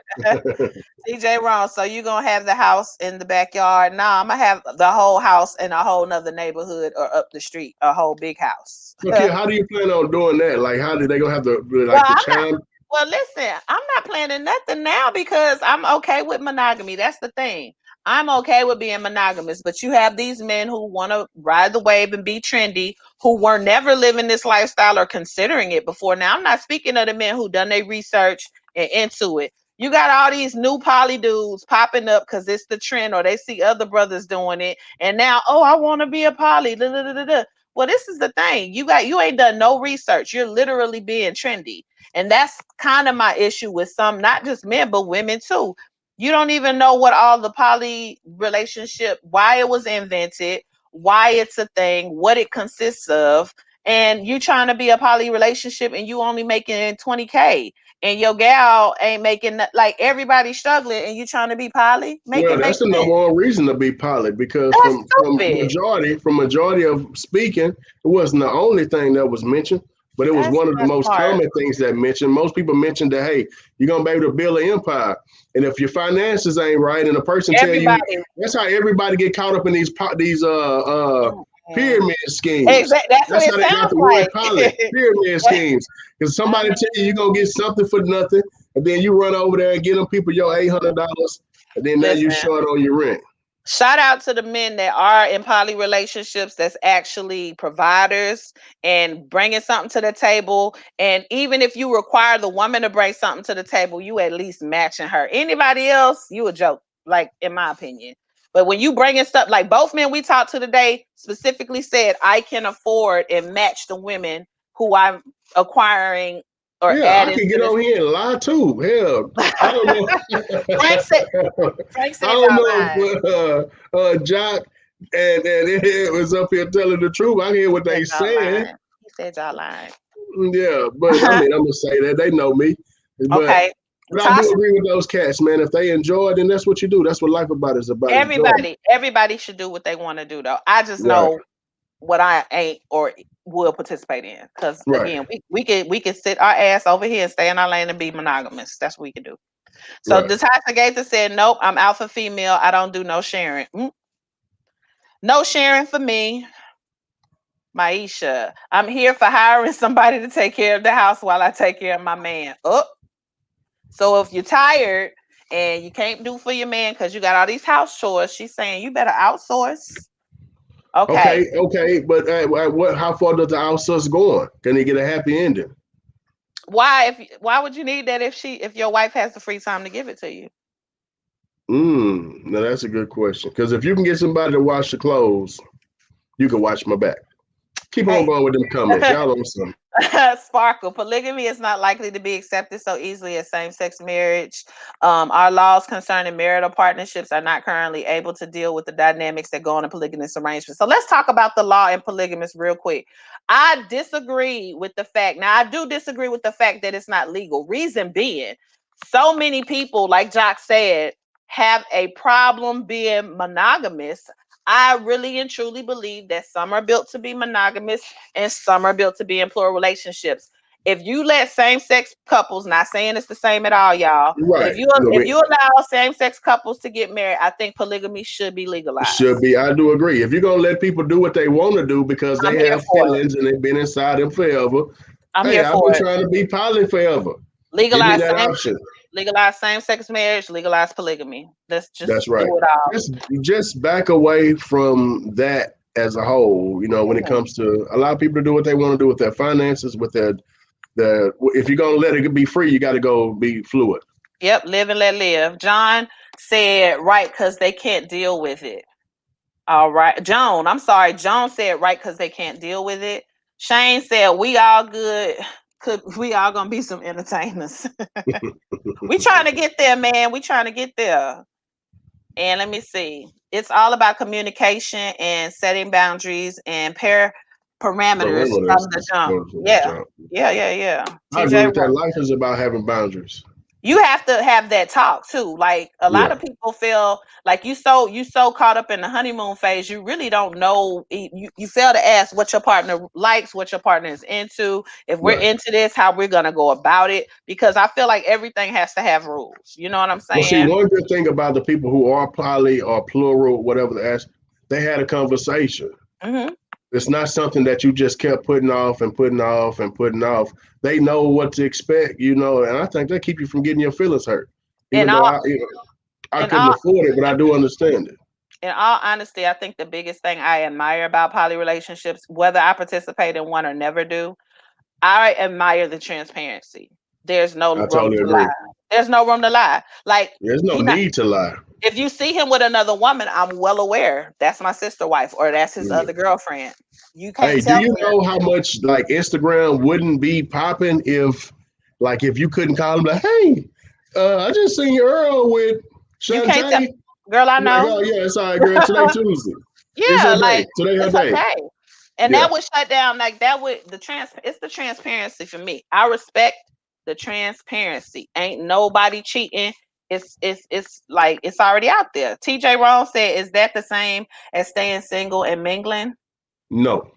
TJ wrong. So you gonna have the house in the backyard? Nah, I'm gonna have the whole house in a whole nother neighborhood or up the street, a whole big house. So, kid, how do you plan on doing that? Like, how did they gonna have to Well, like the I'm not. chime? Well, listen, I'm not planning nothing now because I'm okay with monogamy. That's the thing. I'm okay with being monogamous, but you have these men who want to ride the wave and be trendy, who were never living this lifestyle or considering it before. Now, I'm not speaking of the men who done their research and into it. You got all these new poly dudes popping up because it's the trend or they see other brothers doing it. And now, oh, I want to be a poly. Da, da, da, da, da. Well, this is the thing. You ain't done no research. You're literally being trendy. And that's kind of my issue with some, not just men, but women too. You don't even know what all the poly relationship, why it was invented, why it's a thing, what it consists of. And you trying to be a poly relationship and you only making 20K and your gal ain't making like everybody struggling and you trying to be poly, make Well, it make that's the sense. number one reason to be pilot because That's from stupid. majority of speaking, it wasn't the only thing that was mentioned, but it was That's one of the not most smart. common things that mentioned. Most people mentioned that hey, you're gonna be able to build an empire, and if your finances ain't right, and a person tell you Everybody. that's how everybody get caught up in these Mm-mm. pyramid schemes. Exactly. That's what That's it how they got sounds the word like. pilot pyramid schemes. Because somebody tell you you're gonna get something for nothing, and then you run over there and get them people your $800, and then now you Listen. short on your rent. Shout out to the men that are in poly relationships that's actually providers and bringing something to the table. And even if you require the woman to bring something to the table, you at least matching her. Anybody else, you a joke, like in my opinion. But when you bringing stuff, like both men we talked to today specifically said, I can afford and match the women who I'm acquiring or Yeah, I adding can to get this. on here and lie too. Hell, I don't know. Frank said, Frank I said don't y'all know lying. if Jock and it was up here telling the truth. I hear what He said they y'all saying. lying. He said y'all lying. Yeah, but I mean, I'm gonna say that they know me, but Okay. but I do Tasha, agree with those cats, man. If they enjoy it, then that's what you do. That's what life about is about enjoyment. everybody should do what they want to do though. I just Right, know what I ain't or will participate in. Because right, again, we can sit our ass over here and stay in our lane and be monogamous. That's what we can do. So right. the Tasha Gator said, nope, I'm alpha female. I don't do no sharing. No sharing for me. Maisha, I'm here for hiring somebody to take care of the house while I take care of my man. Oh, so if you're tired and you can't do for your man because you got all these house chores, she's saying you better outsource. Okay. Okay, but what? How far does the outsource go on? Can they get a happy ending? Why would you need that if your wife has the free time to give it to you? Now that's a good question. Because if you can get somebody to wash the clothes, you can watch my back. Keep on Hey. going with them comments. Y'all on something. Sparkle. Polygamy is not likely to be accepted so easily as same-sex marriage. Our laws concerning marital partnerships are not currently able to deal with the dynamics that go on in polygamous arrangements. So let's talk about the law in polygamous real quick. I disagree with the fact. Now, I do disagree with the fact that it's not legal. Reason being, so many people, like Jock said, have a problem being monogamous. I really and truly believe that some are built to be monogamous and some are built to be in plural relationships. If you let same-sex couples, not saying it's the same at all, y'all, but Right. if you allow same-sex couples to get married, I think polygamy should be It should legalized. be. I do agree. If you're gonna let people do what they want to do because I'm they here have for it. feelings and they've been inside them forever. I'm Hey, here I've for been it. trying to be poly forever. Give me Legalize that same option. legalize same-sex marriage, legalize polygamy. Let's just That's right. do it all. Just back away from that as a whole. You know, when it Mhm. comes to allow people to do what they want to do with their finances, with their if you're gonna let it be free, you got to go be fluid. Yep, live and let live. John said right because they can't deal with it. All right. Joan, I'm sorry. Joan said right because they can't deal with it. Shane said we all good. Could we all gonna be some entertainers? We trying to get there, man. We trying to get there. And let me see. It's all about communication and setting boundaries and parameters from Parameters the is jump. going to the Yeah. jump. Yeah. I agree TJ, with that. Life is about having boundaries. you have to have that talk too. Like a lot Yeah. of people feel like you so caught up in the honeymoon phase, you really don't know. You fail to ask what your partner likes, what your partner is into, if we're Right. into this, how we're gonna go about it. Because I feel like everything has to have rules. You know what I'm Well, see, saying? one good thing about the people who are poly or plural, whatever they ask, they had a conversation. Hmm. It's not something that you just kept putting off and putting off and putting off. They know what to expect, you know, and I think they keep you from getting your feelings hurt. Even And though all I and couldn't all afford it, but I do understand it. in all honesty, I think the biggest thing I admire about poly relationships, whether I participate in one or never do, I admire the transparency. There's no I room totally to lie. agree. There's no room to lie. Like There's no he not. need to lie. If you see him with another woman, I'm well aware that's my sister wife or that's his Yeah. other girlfriend. You can't Hey, do tell you me. know how much like Instagram wouldn't be popping if like if you couldn't call them like, hey, I just seen your Earl with You can't tell. Shantae. Girl, I Like, know. oh yeah, it's all right, girl. Today Tuesday. It's her Yeah, day. like Today her it's day. okay. And Yeah. that would shut down like that would it's the transparency for me. I respect the transparency. Ain't nobody cheating. It's like it's already out there. TJ Rohn said, is that the same as staying single and mingling? No.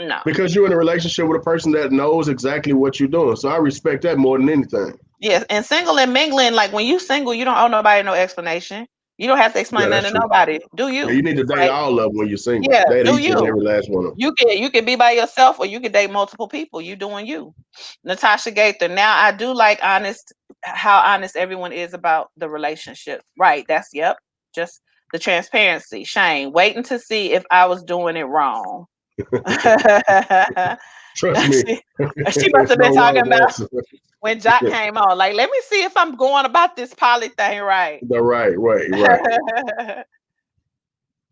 No. Because you're in a relationship with a person that knows exactly what you're doing. So I respect that more than anything. Yes, and single and mingling, like when you single, you don't owe nobody no explanation. You don't have to Yeah, explain that's nothing to true. nobody. Do Yeah, you? you need to date Right? all of them when you're single. Yeah, Date do each and you? every last one of them. You can be by yourself or you can date multiple people. You doing you. Natasha Gaither. Now I do like how honest everyone is about the relationship. Right. That's yep. Just the transparency. Shane, waiting to see if I was doing it wrong. Trust me, she, she must there's have been no talking wrong about answer. when Jock came on. Like, let me see if I'm going about this poly thing right. The right.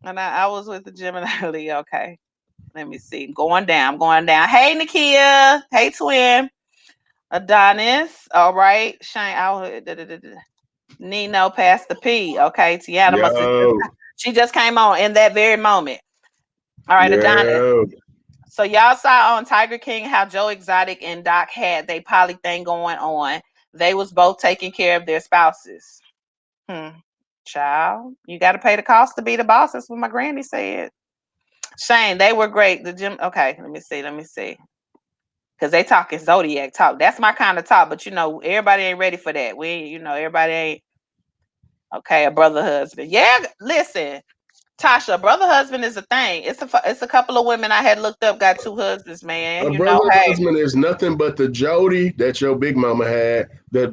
And I was with the Gemini earlier. Okay. Let me see. Going down. Hey, Nakia. Hey, twin. Adonis. All right. Shane. Nino past the P. Okay. Tiana must have Yo, she just came on in that very moment. All right, Adonis. yo. So y'all saw on Tiger King how Joe Exotic and Doc had they poly thing going on. They was both taking care of their spouses. Child, you got to pay the cost to be the boss. That's what my granny said. Shane, they were great. The gym. Okay, let me see. Because they talking zodiac talk. That's my kind of talk. But everybody ain't ready for that. Everybody ain't okay. A brother husband. Yeah, listen, Tasha, a brother husband is a thing. It's a couple of women I had looked up got two husbands, man. A brother Hey. husband is nothing but the Jody that your big mama had, the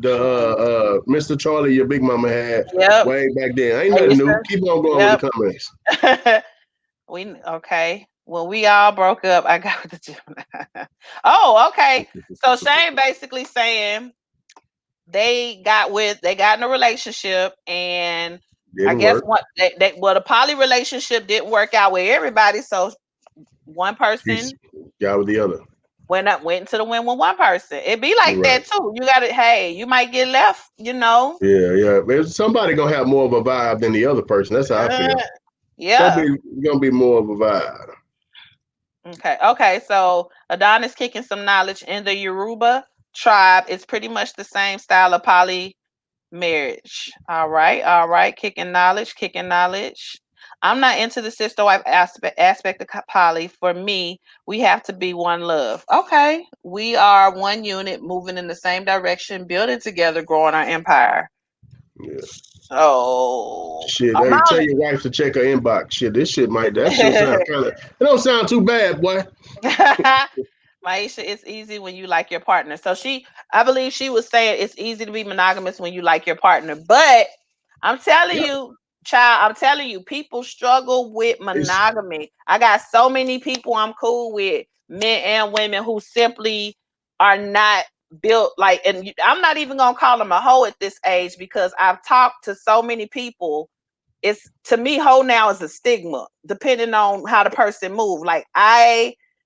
Mr. Charlie your big mama had Yep. way back then. Ain't I nothing used new. to. Keep on going with Yep. the comments. We okay. Well, we all broke up. I got with the Gemini. Oh, okay. So Shane basically saying they got in a relationship, and I Didn't guess work. the poly relationship didn't work out with everybody. So one He's person got with the other. went to the win with one person. It be like Right. that too. You gotta, hey, you might get left, Yeah. But somebody gonna have more of a vibe than the other person. That's how I Uh, feel. yeah. Gonna be more of a vibe. Okay. So Adonis kicking some knowledge in the Yoruba tribe. It's pretty much the same style of poly marriage. All right. Kicking knowledge, kicking knowledge. I'm not into the sister wife aspect of poly. For me, we have to be one love. Okay, we are one unit, moving in the same direction, building together, growing our empire. Yeah. So, Shit, my hey, tell only your wife to check her inbox. Shit, that shit sound kind of. It don't sound too bad, boy. Maisha, it's easy when you like your partner. So I believe she was saying it's easy to be monogamous when you like your partner. But I'm telling Yep. you, child, I'm telling you, people struggle with It's monogamy. I got so many people I'm cool with, men and women, who simply are not built like, and I'm not even gonna call them a hoe at this age, because I've talked to so many people. It's, to me, whole now is a stigma depending on how the person move. Like,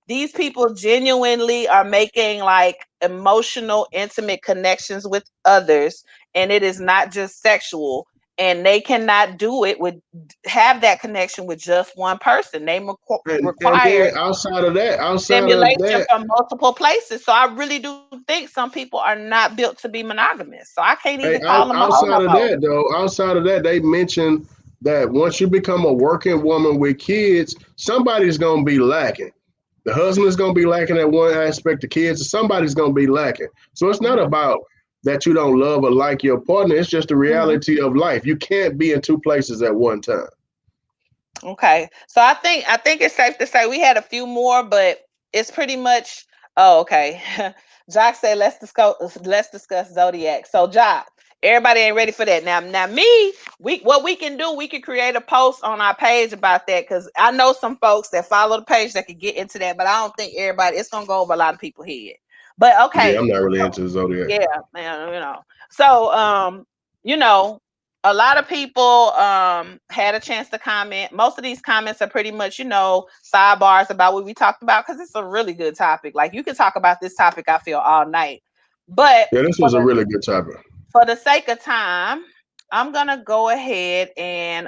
these people genuinely are making like emotional intimate connections with others, and it is not just sexual, and they cannot do it with have that connection with just one person. They and require then outside of stimulation that, from multiple places. So I really do think some people are not built to be monogamous, so I can't hey, even call them a hoe no outside of more. that though, outside of that, they mentioned that once you become a working woman with kids, somebody's gonna be lacking. The husband is gonna be lacking at one aspect. The kids, somebody's gonna be lacking. So it's not Mhm. about that you don't love or like your partner. It's just the Mhm. reality of life. You can't be in two places at one time. Okay. So I think it's safe to say we had a few more, but it's pretty much, oh, okay. Jock said let's discuss Zodiac. So Jock, everybody ain't ready for that. Now me, what we can do, we can create a post on our page about that, because I know some folks that follow the page that could get into that, but I don't think everybody, it's gonna go over a lot of people's head. But Yeah, I'm okay, not really into the zodiac. yeah, man, So, you know, a lot of people had a chance to comment. Most of these comments are pretty much, sidebars about what we talked about, because it's a really good topic. Like, you can talk about this topic, I feel, all night. But Yeah, this for was a the really good topic. sake of time, I'm gonna go ahead and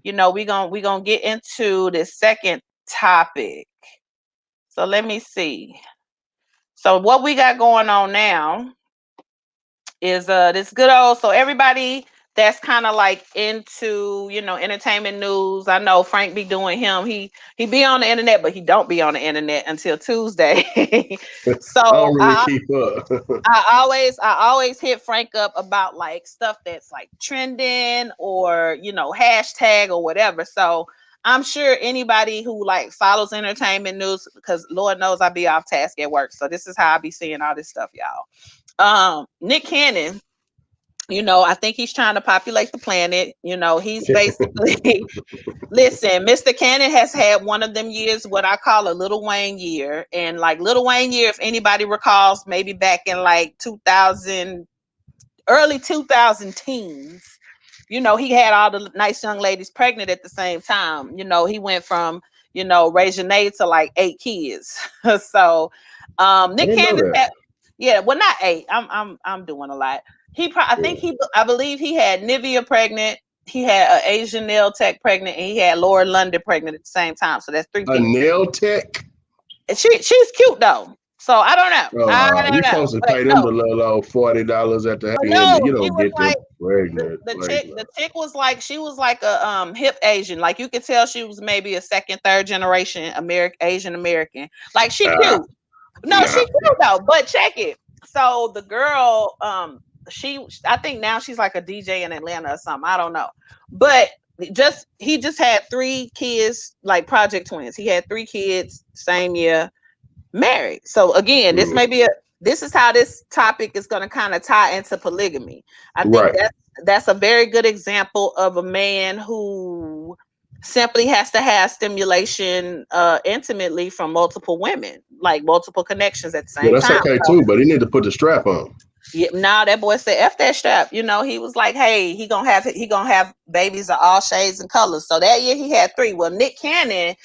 we're gonna get into the second topic. So let me see. So what we got going on now is this good old, so everybody that's kind of like into entertainment news. I know Frank be doing him. He be on the internet, but he don't be on the internet until Tuesday. So I don't really I keep up. I always hit Frank up about like stuff that's like trending, or hashtag or whatever. So I'm sure anybody who like follows entertainment news, because Lord knows I be off task at work, so this is how I be seeing all this stuff, y'all. Nick Cannon, I think he's trying to populate the planet. He's basically listen, Mr. Cannon has had one of them years, what I call a Little Wayne year. And like Little Wayne year, if anybody recalls, maybe back in like 2000, early 2000 teens, he had all the nice young ladies pregnant at the same time. He went from, raising eight to like 8 kids. So I Nick didn't know Cannon that. had, yeah, well, not eight. I'm doing a lot. I think Yeah. I believe he had Nivea pregnant. He had an Asian nail tech pregnant, and he had Laura London pregnant at the same time. So that's three A people. nail tech. And she's cute though. So I don't know. I You don't know. supposed to But pay them no, the little $40 at the but happy end. no, You she don't was get them like pregnant the like chick. that. The chick was like, she was like a hip Asian. Like, you could tell she was maybe a second, third generation Asian American. Like, she Ah, cute. No, she nah. cute though. But check it. So the girl, I think now she's like a DJ in Atlanta or something. I don't know. But he just had 3 kids, like project twins. He had 3 kids same year, married. So again, Mm, this is how this topic is going to kind of tie into polygamy. I think right. that's a very good example of a man who simply has to have stimulation intimately from multiple women, like multiple connections at the Yeah, same that's time. okay So too, but he need to put the strap on. yeah, now that boy said F that strap. He was like, hey, he gonna have babies of all shades and colors. So that year he had 3. Well, Nick Cannon,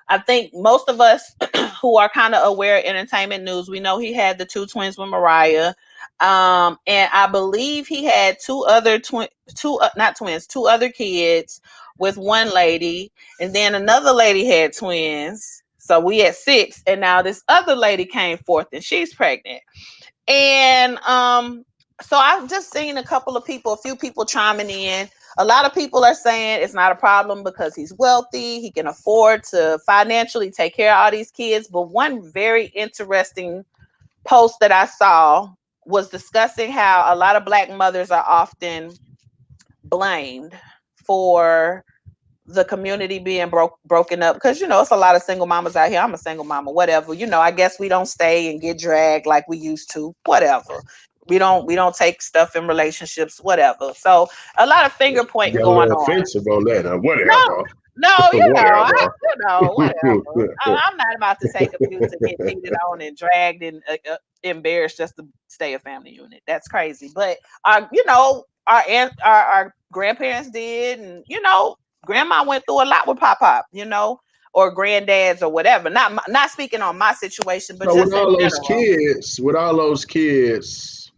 I think most of us who are kind of aware of entertainment news, we know he had the two twins with Mariah. And I believe he had two other kids with one lady, and then another lady had twins. So we had six, and now this other lady came forth and she's pregnant. And so I've just seen a few people chiming in. A lot of people are saying it's not a problem because he's wealthy, he can afford to financially take care of all these kids. But one very interesting post that I saw was discussing how a lot of black mothers are often blamed for the community being broken up, because it's a lot of single mamas out here. I'm a single mama, whatever. I guess we don't stay and get dragged like we used to, whatever. We don't take stuff in relationships, whatever. So a lot of finger You pointing got a going little on. offensive on that. No, Whatever. no, Whatever. whatever. I'm not about to take abuse and get cheated on and dragged and embarrassed just to stay a family unit. That's crazy. But our grandparents did, and grandma went through a lot with pop, or granddads or whatever. Not speaking on my situation, but So just in general. with all those kids,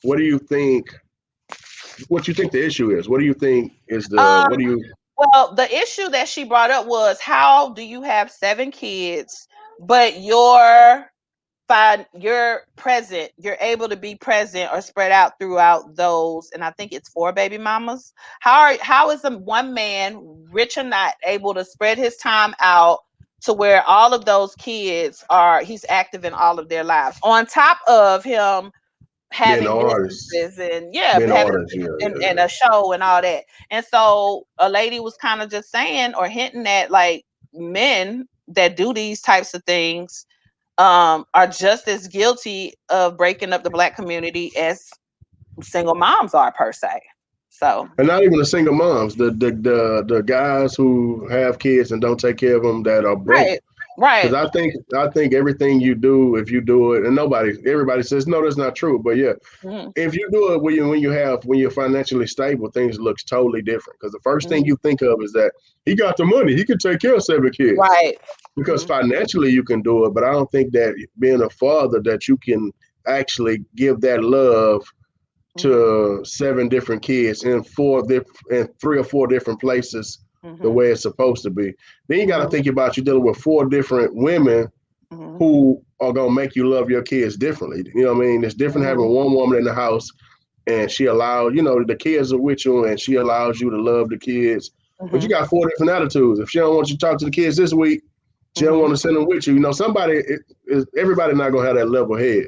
what do you think? What you think the issue is? What do you think is the? Um, What do you? Well, the issue that she brought up was, how do you have seven kids, but you're able to be present or spread out throughout those, and I think it's four baby mamas. How is one man, rich or not, able to spread his time out to where all of those kids he's active in all of their lives, on top of him Being an having artist, businesses and being an having artist, and a show and all that. And so a lady was kind of just saying or hinting at, like, men that do these types of things are just as guilty of breaking up the black community as single moms are, per se. So and not even the single moms, the guys who have kids and don't take care of them that are broke. right, Because right. I think everything you do, if you do it, and everybody says no, that's not true. But yeah, Hmm. if you do it when you're financially stable, things looks totally different. Because the first thing Hmm. you think of is that he got the money, he could take care of seven kids. Right. Because Hmm. financially you can do it, but I don't think that being a father that you can actually give that love Hmm. to seven different kids in three or four different places the Hmm. way it's supposed to be. Then you got to Hmm. think about you dealing with four different women Hmm. who are gonna make you love your kids differently. You know what I mean? It's different Hmm. having one woman in the house and she allows, the kids are with you and she allows you to love the kids. But you Hmm. got four different attitudes. If she don't want you to talk to the kids this week, she don't Hmm. want to send them with you. Everybody not gonna have that level head.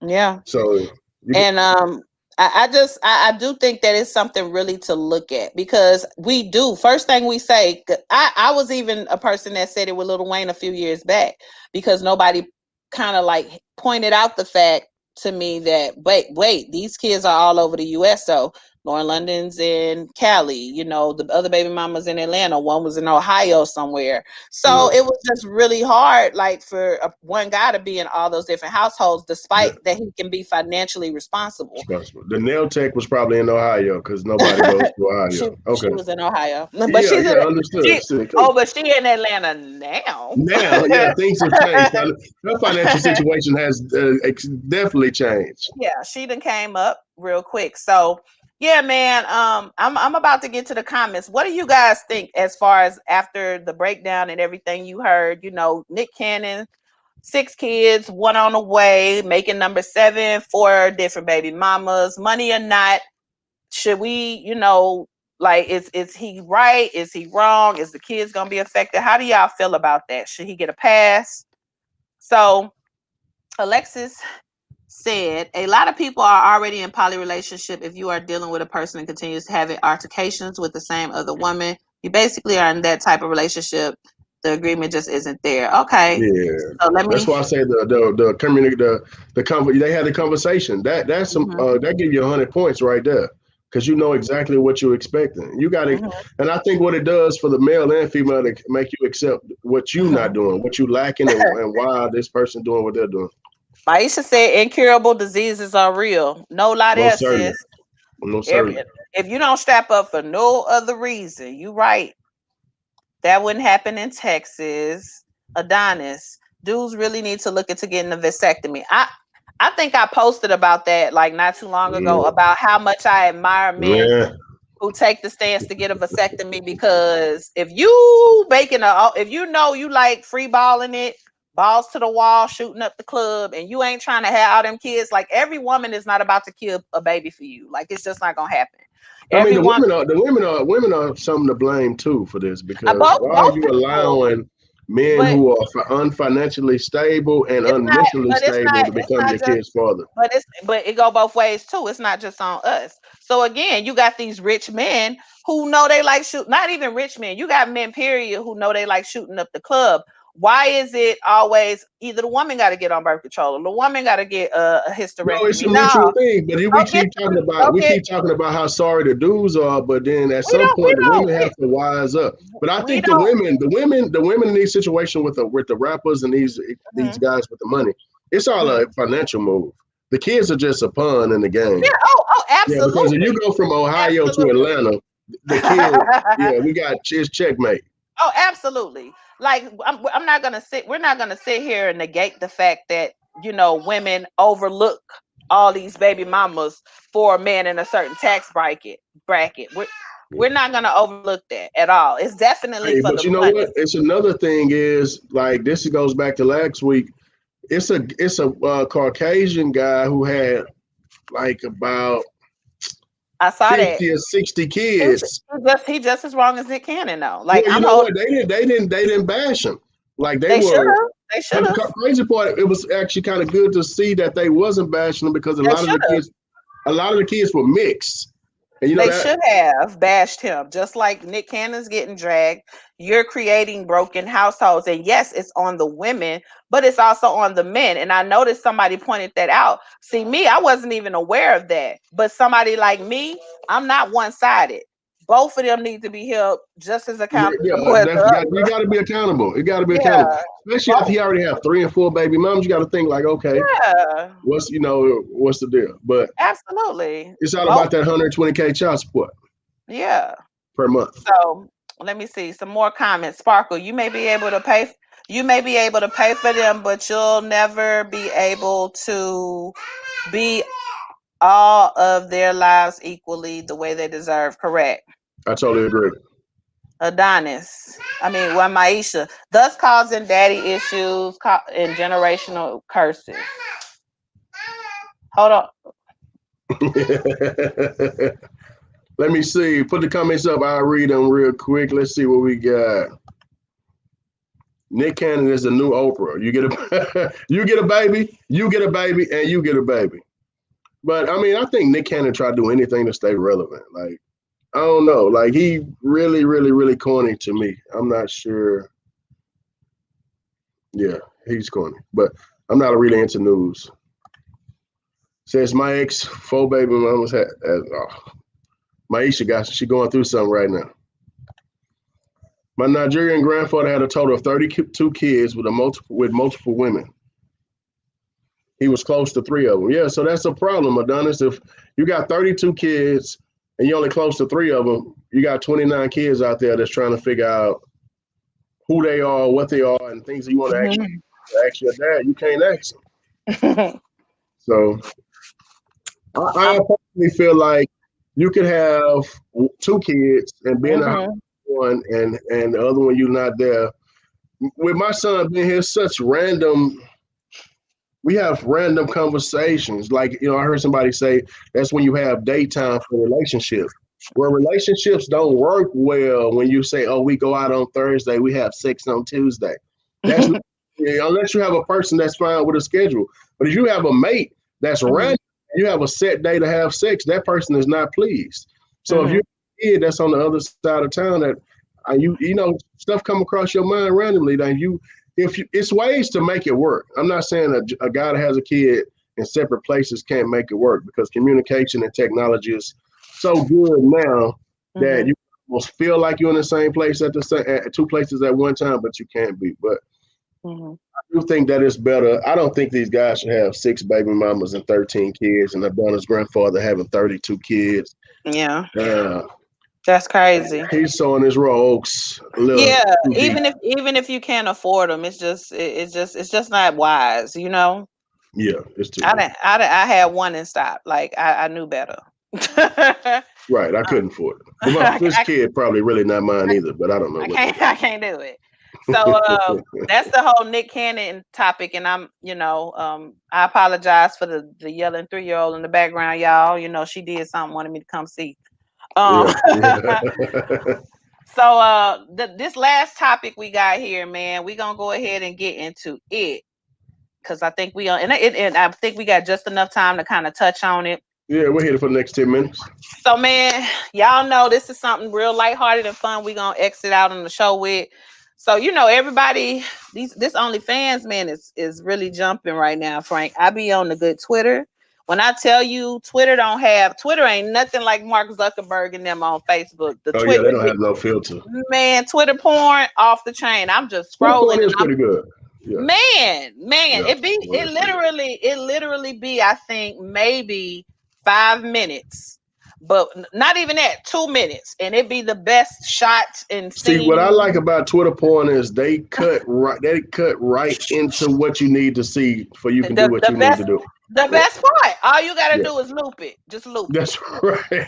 Yeah. So you And I do think that it's something really to look at, because we do, first thing we say, I was even a person that said it with Lil Wayne a few years back, because nobody kind of like pointed out the fact to me that, wait, these kids are all over the US. So Lauren London's in Cali, the other baby mama's in Atlanta, one was in Ohio somewhere. So know, it was just really hard, like, for one guy to be in all those different households, the, despite that he can be financially responsible. the nail tech was probably in Ohio because nobody goes to she Ohio. she Okay. was in Ohio, but Yeah, she's in yeah, understood. she. See, Oh, but she in Atlanta now. now, yeah, things have changed. Her financial situation has definitely changed. Yeah, she done came up real quick. So yeah, man. I'm about to get to the comments. What do you guys think, as far as after the breakdown and everything you heard? Nick Cannon, six kids, one on the way, making number seven, four different baby mamas. Money or not, should we, like, is he right? Is he wrong? Is the kids gonna be affected? How do y'all feel about that? Should he get a pass? So Alexis said, a lot of people are already in poly relationship. If you are dealing with a person and continues to have altercations with the same other woman, you basically are in that type of relationship. The agreement just isn't there. Okay. Yeah, So let that's me. why I say the community they had the conversation that's some Mhm, that give you 100 points right there because you know exactly what you're expecting. You got to, mhm, and I think what it does for the male and female to make you accept what you not mhm. doing, what you lacking, and why this person doing what they're doing. Maisha said incurable diseases are real. No lie there, Most certainly, sis. most Every, certainly. if you don't strap up for no other reason, you right. That wouldn't happen in Texas. Adonis. dudes really need to look into getting a vasectomy. I think I posted about that like not too long ago about how much I admire men Yeah. who take the stance to get a vasectomy, because if you if you know you like free balling it, balls to the wall, shooting up the club, and you ain't trying to have all them kids, like every woman is not about to kill a baby for you. Like it's just not gonna happen. I mean, Everyone, women are some to blame too for this, because both why are both you people, allowing men but who are unfinancially stable and it's not. unmentally But stable to it's become not your just. kid's father? But it go both ways too. It's not just on us. So again, you got these rich men who know they like shoot. Not even rich men. You got men, period, who know they like shooting up the club. Why is it always either the woman got to get on birth control or the woman got to get a No, it's a hysterectomy? No, mutual thing. But go get go we get. keep talking about how sorry the dudes are, but then at We some don't. point the women have to wise up. But I We think don't. the women in these situations with the rappers and these Mhm. guys with the money, it's all Mhm. a financial move. The kids are just a pawn in the game. Yeah. Oh, Yeah, because if you absolutely, go from Ohio to absolutely. Atlanta, the kid, yeah, we got it's checkmate. Oh, absolutely. Like I'm not gonna sit. We're not gonna sit here and negate the fact that women overlook all these baby mamas for a man in a certain tax bracket. We're not gonna overlook that at all. It's definitely Hey, for but the you know money. what? It's another thing is like this goes back to last week. It's a Caucasian guy who had like about I saw that. 50 or 60 He's, kids. he just as wrong as Nick Cannon though. Like Well, you I'm know holding. what? They didn't bash him. Like they They should were. have. They should But the have. crazy part, it was actually kind of good to see that they wasn't bashing him, because They should have. a lot of the kids were mixed, and you know They that. should have bashed him, just like Nick Cannon's getting dragged. You're creating broken households, and yes, it's on the women, but it's also on the men. And I noticed somebody pointed that out. See, me, I wasn't even aware of that, but somebody like me, I'm not one-sided. Both of them need to be held just as accountable as the You other. got to be accountable. You got to be accountable, Yeah, especially after both. he already have 3 and 4 baby moms. You got to think like, okay, Yeah, what's the deal? But absolutely. it's all Both. about that 120K child support Yeah. per month. So let me see some more comments. Sparkle, you may be able to pay. You may be able to pay for them, but you'll never be able to be all of their lives equally the way they deserve. Correct. I totally agree. Adonis. Maisha, thus causing daddy issues and generational curses. Hold on. Let me see. Put the comments up. I'll read them real quick. Let's see what we got. Nick Cannon is the new Oprah. You get a you get a baby, you get a baby, and you get a baby. But I mean, I think Nick Cannon tried to do anything to stay relevant. Like, I don't know. Like, he really, really, really corny to me. I'm not sure. Yeah, he's corny. But I'm not really into news. Says my ex 4 baby mamas had Maisha she going through something right now. My Nigerian grandfather had a total of 32 kids with multiple women. He was close to 3 of them. Yeah, so that's a problem, Adonis. If you got 32 kids and you're only close to 3 of them, you got 29 kids out there that's trying to figure out who they are, what they are, and things that you want to ask your dad. You can't ask them. So I personally feel like you could have 2 kids and be in the house with one, and the other one you're not there. With my son being here, we have random conversations. Like, I heard somebody say that's when you have daytime for relationships. Where relationships don't work well when you say, "Oh, we go out on Thursday, we have sex on Tuesday." That's not, unless you have a person that's fine with a schedule. But if you have a mate that's random, you have a set day to have sex, that person is not pleased. So if you're a kid that's on the other side of town, that stuff come across your mind randomly, then it's ways to make it work. I'm not saying a guy that has a kid in separate places can't make it work, because communication and technology is so good now that you almost feel like you're in the same place at 2 places at one time, but you can't be. But I do think that it's better. I don't think these guys should have 6 baby mamas and 13 kids, and Adonis' grandfather having 32 kids. Yeah. That's crazy. He's sowing his raw oaks a little Yeah, too deep. even if you can't afford them, it's just not wise, you know. Yeah, it's too I deep. didn't, I had one and stopped. Like I knew better. I, Right, I couldn't afford it. But this I, kid probably really not mine either, but I don't know I what they can't got. I can't do it. So that's the whole Nick Cannon topic, and I apologize for the yelling 3-year old in the background, y'all. She did something, wanted me to come see. Um Yeah, yeah. so this last topic we got here, man, we gonna go ahead and get into it because I think we and I think we got just enough time to kind of touch on it. Yeah, we're here for the next 10 minutes. So, man, y'all know this is something real lighthearted and fun. We gonna exit out on the show with. So, everybody, this OnlyFans man is really jumping right now, Frank. I be on the good Twitter. When I tell you Twitter ain't nothing like Mark Zuckerberg and them on Facebook. The Oh yeah, Twitter they don't have no filter. man, Twitter porn off the chain. I'm just Twitter porn scrolling and is pretty good. Yeah, man, yeah. it literally be, I think, maybe 5 minutes, but not even that, 2 minutes, and it be the best shot and See, what I like scene. about Twitter porn is they cut right into what you need to see for you can do The what the you need best to do. the Yeah, best part. All you gotta yeah. do is loop it. Just loop it. That's right.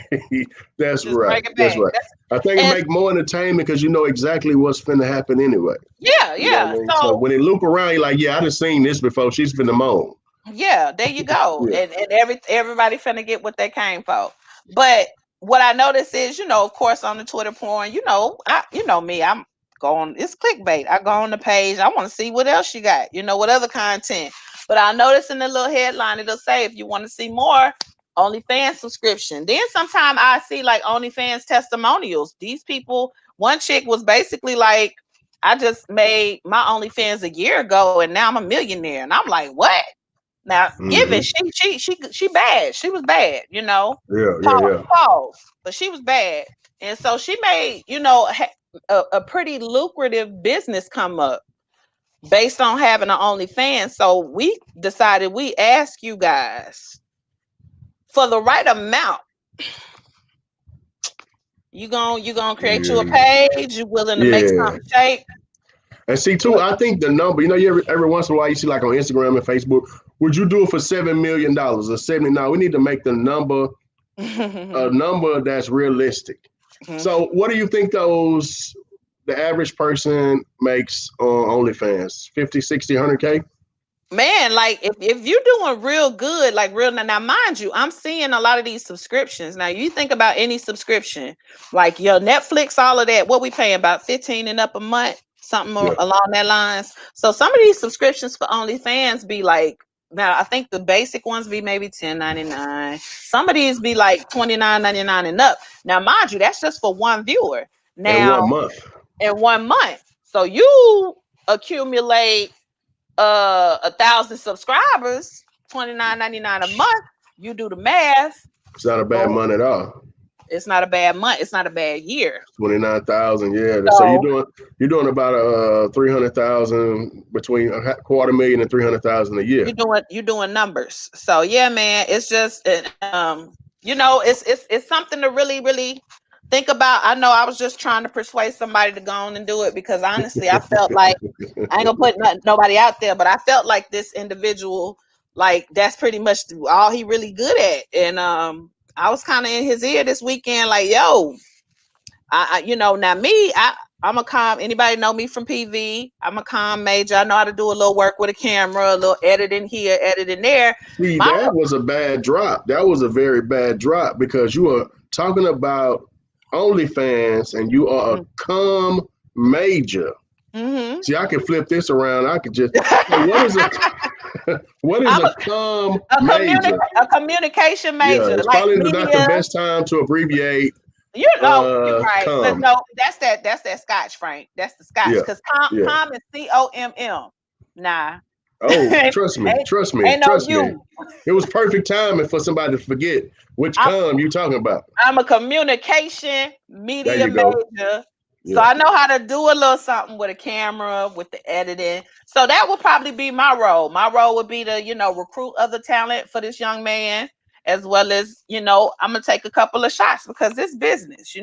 That's Just bring right. it That's back. right. I think it And make more entertainment because you know exactly what's finna happen anyway. yeah, You know yeah. what I mean? So So when it loop around, you're like, yeah, I just seen this before. She's finna moan. yeah, there you go. Yeah. And everybody finna get what they came for. But what I notice is, of course, on the Twitter porn, you know me, I'm going, it's clickbait. I go on the page, I want to see what else you got, what other content. But I notice in the little headline, it'll say if you want to see more, OnlyFans subscription. Then sometimes I see like OnlyFans testimonials. These people, one chick was basically like, I just made my OnlyFans a year ago and now I'm a millionaire. And I'm like, what? Now, given Hmm. she bad, she was bad, Yeah. Yeah. pause, Yeah. pause, but she was bad, and so she made a pretty lucrative business come up based on having an OnlyFans. So we decided we ask you guys for the right amount. You gonna create you a Yeah. page? You willing to make Yeah. something shake? And see, too, I think the number, every once in a while you see like on Instagram and Facebook, would you do it for $7 million or 70? Now we need to make the number a number that's realistic. So what do you think the average person makes on OnlyFans? 50, 60, 100K? Man, like if you're doing real good, like real now, mind you, I'm seeing a lot of these subscriptions. Now, you think about any subscription, like your Netflix, all of that. What we paying about 15 and up a month, something Yeah. along that lines. So some of these subscriptions for OnlyFans be like, now I think the basic ones be maybe 10.99. Some of these be like 29.99 and up. Now, mind you, that's just for one viewer. In Now, 1 month. in 1 month, so you accumulate 1,000 subscribers, 29.99 a month. You do the math. It's not a bad Boom. month at all. It's not a bad month. It's not a bad year. 29,000, yeah. So So you're doing about 300,000 between a quarter million and 300,000 a year. you're doing numbers. So yeah, man, it's just it's something to really think about. I know I was just trying to persuade somebody to go on and do it because honestly, I felt like I ain't gonna put nobody out there, but I felt like this individual, like that's pretty much all he really good at. And I was kind of in his ear this weekend, like, yo, now me, I'm a calm. Anybody know me from PV? I'm a calm major. I know how to do a little work with a camera, a little editing here, editing there. See, My that was a bad drop. That was a very bad drop because you are talking about OnlyFans and you are a calm major. mm-hmm. See, I can flip this around. I could just. So what is a what is I'm a calm a, major? a communication Yeah, major, it's like probably not the media. best time to abbreviate You're right, but calm. no, that's that Scotch, Frank. That's the Scotch, Yeah, because yeah. calm is COMM. Nah, Oh, ain't, trust me, ain't trust me, ain't no trust me. you. It was perfect timing for somebody to forget which I'm calm you talking about. I'm a communication There media you go. major. So Yeah. I know how to do a little something with a camera, with the editing. So that would probably be my role. My role would be to, recruit other talent for this young man, as well as, I'm gonna take a couple of shots because it's business.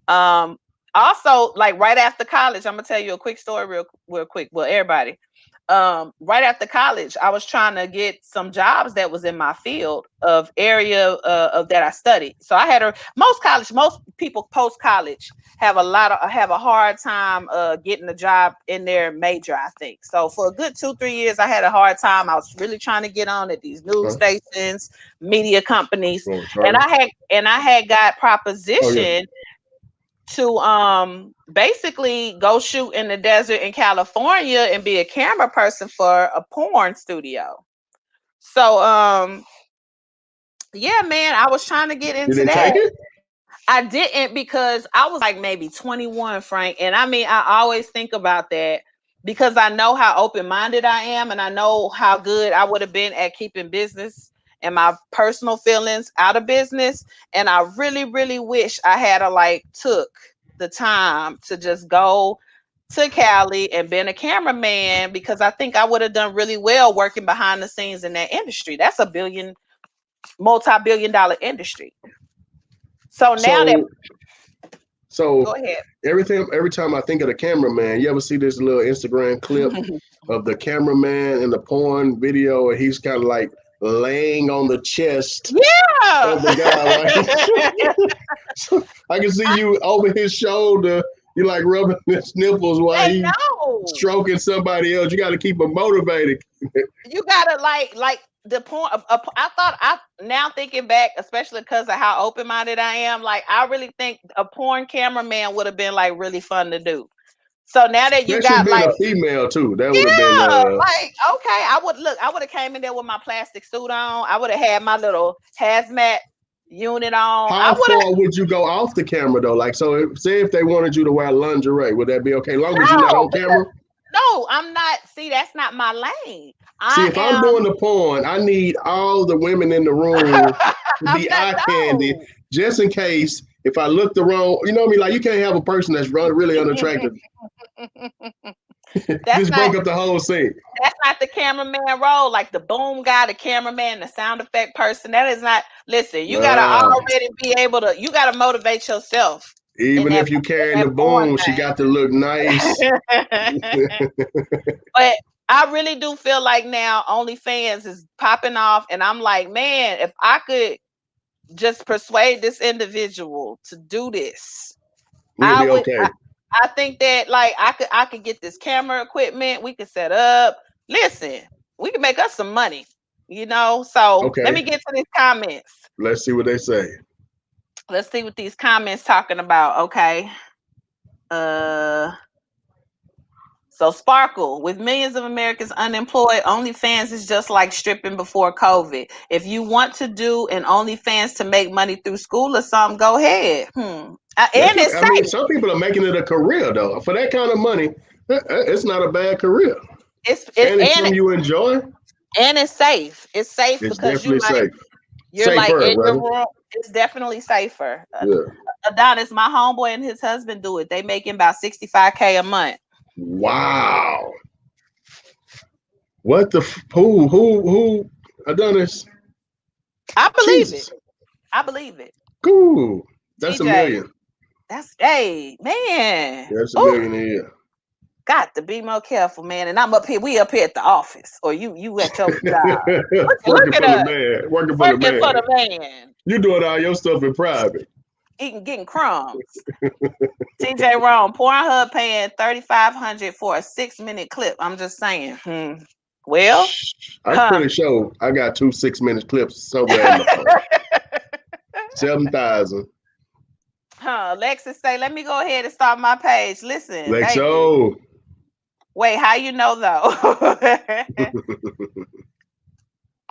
Um, Also, like right after college, I'm gonna tell you a quick story, real quick. Well, everybody, right after college, I was trying to get some jobs that was in my field of area of that I studied. So I had most people post college have a hard time getting a job in their major. I think so. For a good 2-3 years, I had a hard time. I was really trying to get on at these news Huh? stations, media companies, Oh, and Charlie. I had got Oh yeah. proposition to basically go shoot in the desert in California and be a camera person for a porn studio. So yeah, man, I was trying to get You into didn't that. take it? I didn't because I was like maybe 21, Frank. And I mean, I always think about that because I know how open-minded I am and I know how good I would have been at keeping business and my personal feelings out of business. And I really, really wish I had took the time to just go to Cali and been a cameraman because I think I would have done really well working behind the scenes in that industry. That's a multi-billion dollar industry. So now that So so go ahead. every time I think of the cameraman, you ever see this little Instagram clip of the cameraman in the porn video, and he's kind of like laying on the chest Yeah. of the guy while he's shooting. So I can see you over his shoulder. You like rubbing his nipples while They he's know. stroking somebody else. You got to keep him motivated. You gotta like the point. I thought I now thinking back, especially because of how open minded I am. Like I really think a porn cameraman would have been like really fun to do. So now that you Especially got being like a female too. That would have been yeah, like okay, I would have came in there with my plastic suit on. I would have had my little hazmat unit on. I how would have far would you go off the camera though? Like, so say if they wanted you to wear lingerie, would that be okay? Long as you're not no on because camera. no, I'm not. See, that's not my lane. See, I if I'm am. doing the porn, I need all the women in the room to I'm be not. eye candy, No. just in case if I look the wrong. You know what I mean? Like, you can't have a person that's really unattractive. That's Just not break up the whole scene. that's not the cameraman role. Like the boom guy, the cameraman, the sound effect person. That is not. Listen, you gotta Nah, already be able to. You gotta motivate yourself in even if you carrying that the porn boom, she got to look nice. thing. But I really do feel like now OnlyFans is popping off, and I'm like, man, if I could just persuade this individual to do this, We'll I be would. okay. I think that like I could get this camera equipment. We could set up. Listen, we can make us some money. So let Okay, me get to these comments. let's see what they say. Let's see what these comments talking about. Okay. Uh. So Sparkle, with millions of Americans unemployed, OnlyFans is just like stripping before COVID. If you want to do an OnlyFans to make money through school or something, go ahead. That's And not. it's I mean, safe. some people are making it a career though. For that kind of money, it's not a bad career, It's it, and it's something you enjoy. and it's safe. It's safe It's because definitely safe. you're like Safer, in your rather. room. It's definitely safer. Yeah. Adonis, my homeboy and his husband do it. They making about 65K a month. Wow. What the who Adonis? I believe it. Jesus. I believe it. Cool. That's a TJ, million. that's hey man. That's a Oh, million a year. got to be more careful, man. And I'm up here. We up here at the office, or you at your job. Look Working at for the us man. Working for the working for man. the man, You doing all your stuff in private. getting crumbs. TJ Rome, Pornhub paying 3,500 for a 6-minute clip. I'm just saying. Well, I'm huh? pretty sure I got 2 6-minute clips somewhere in the phone. 7,000. Huh? Lexus say, let me go ahead and start my page. Listen, baby. Lexo. Wait, how you know though?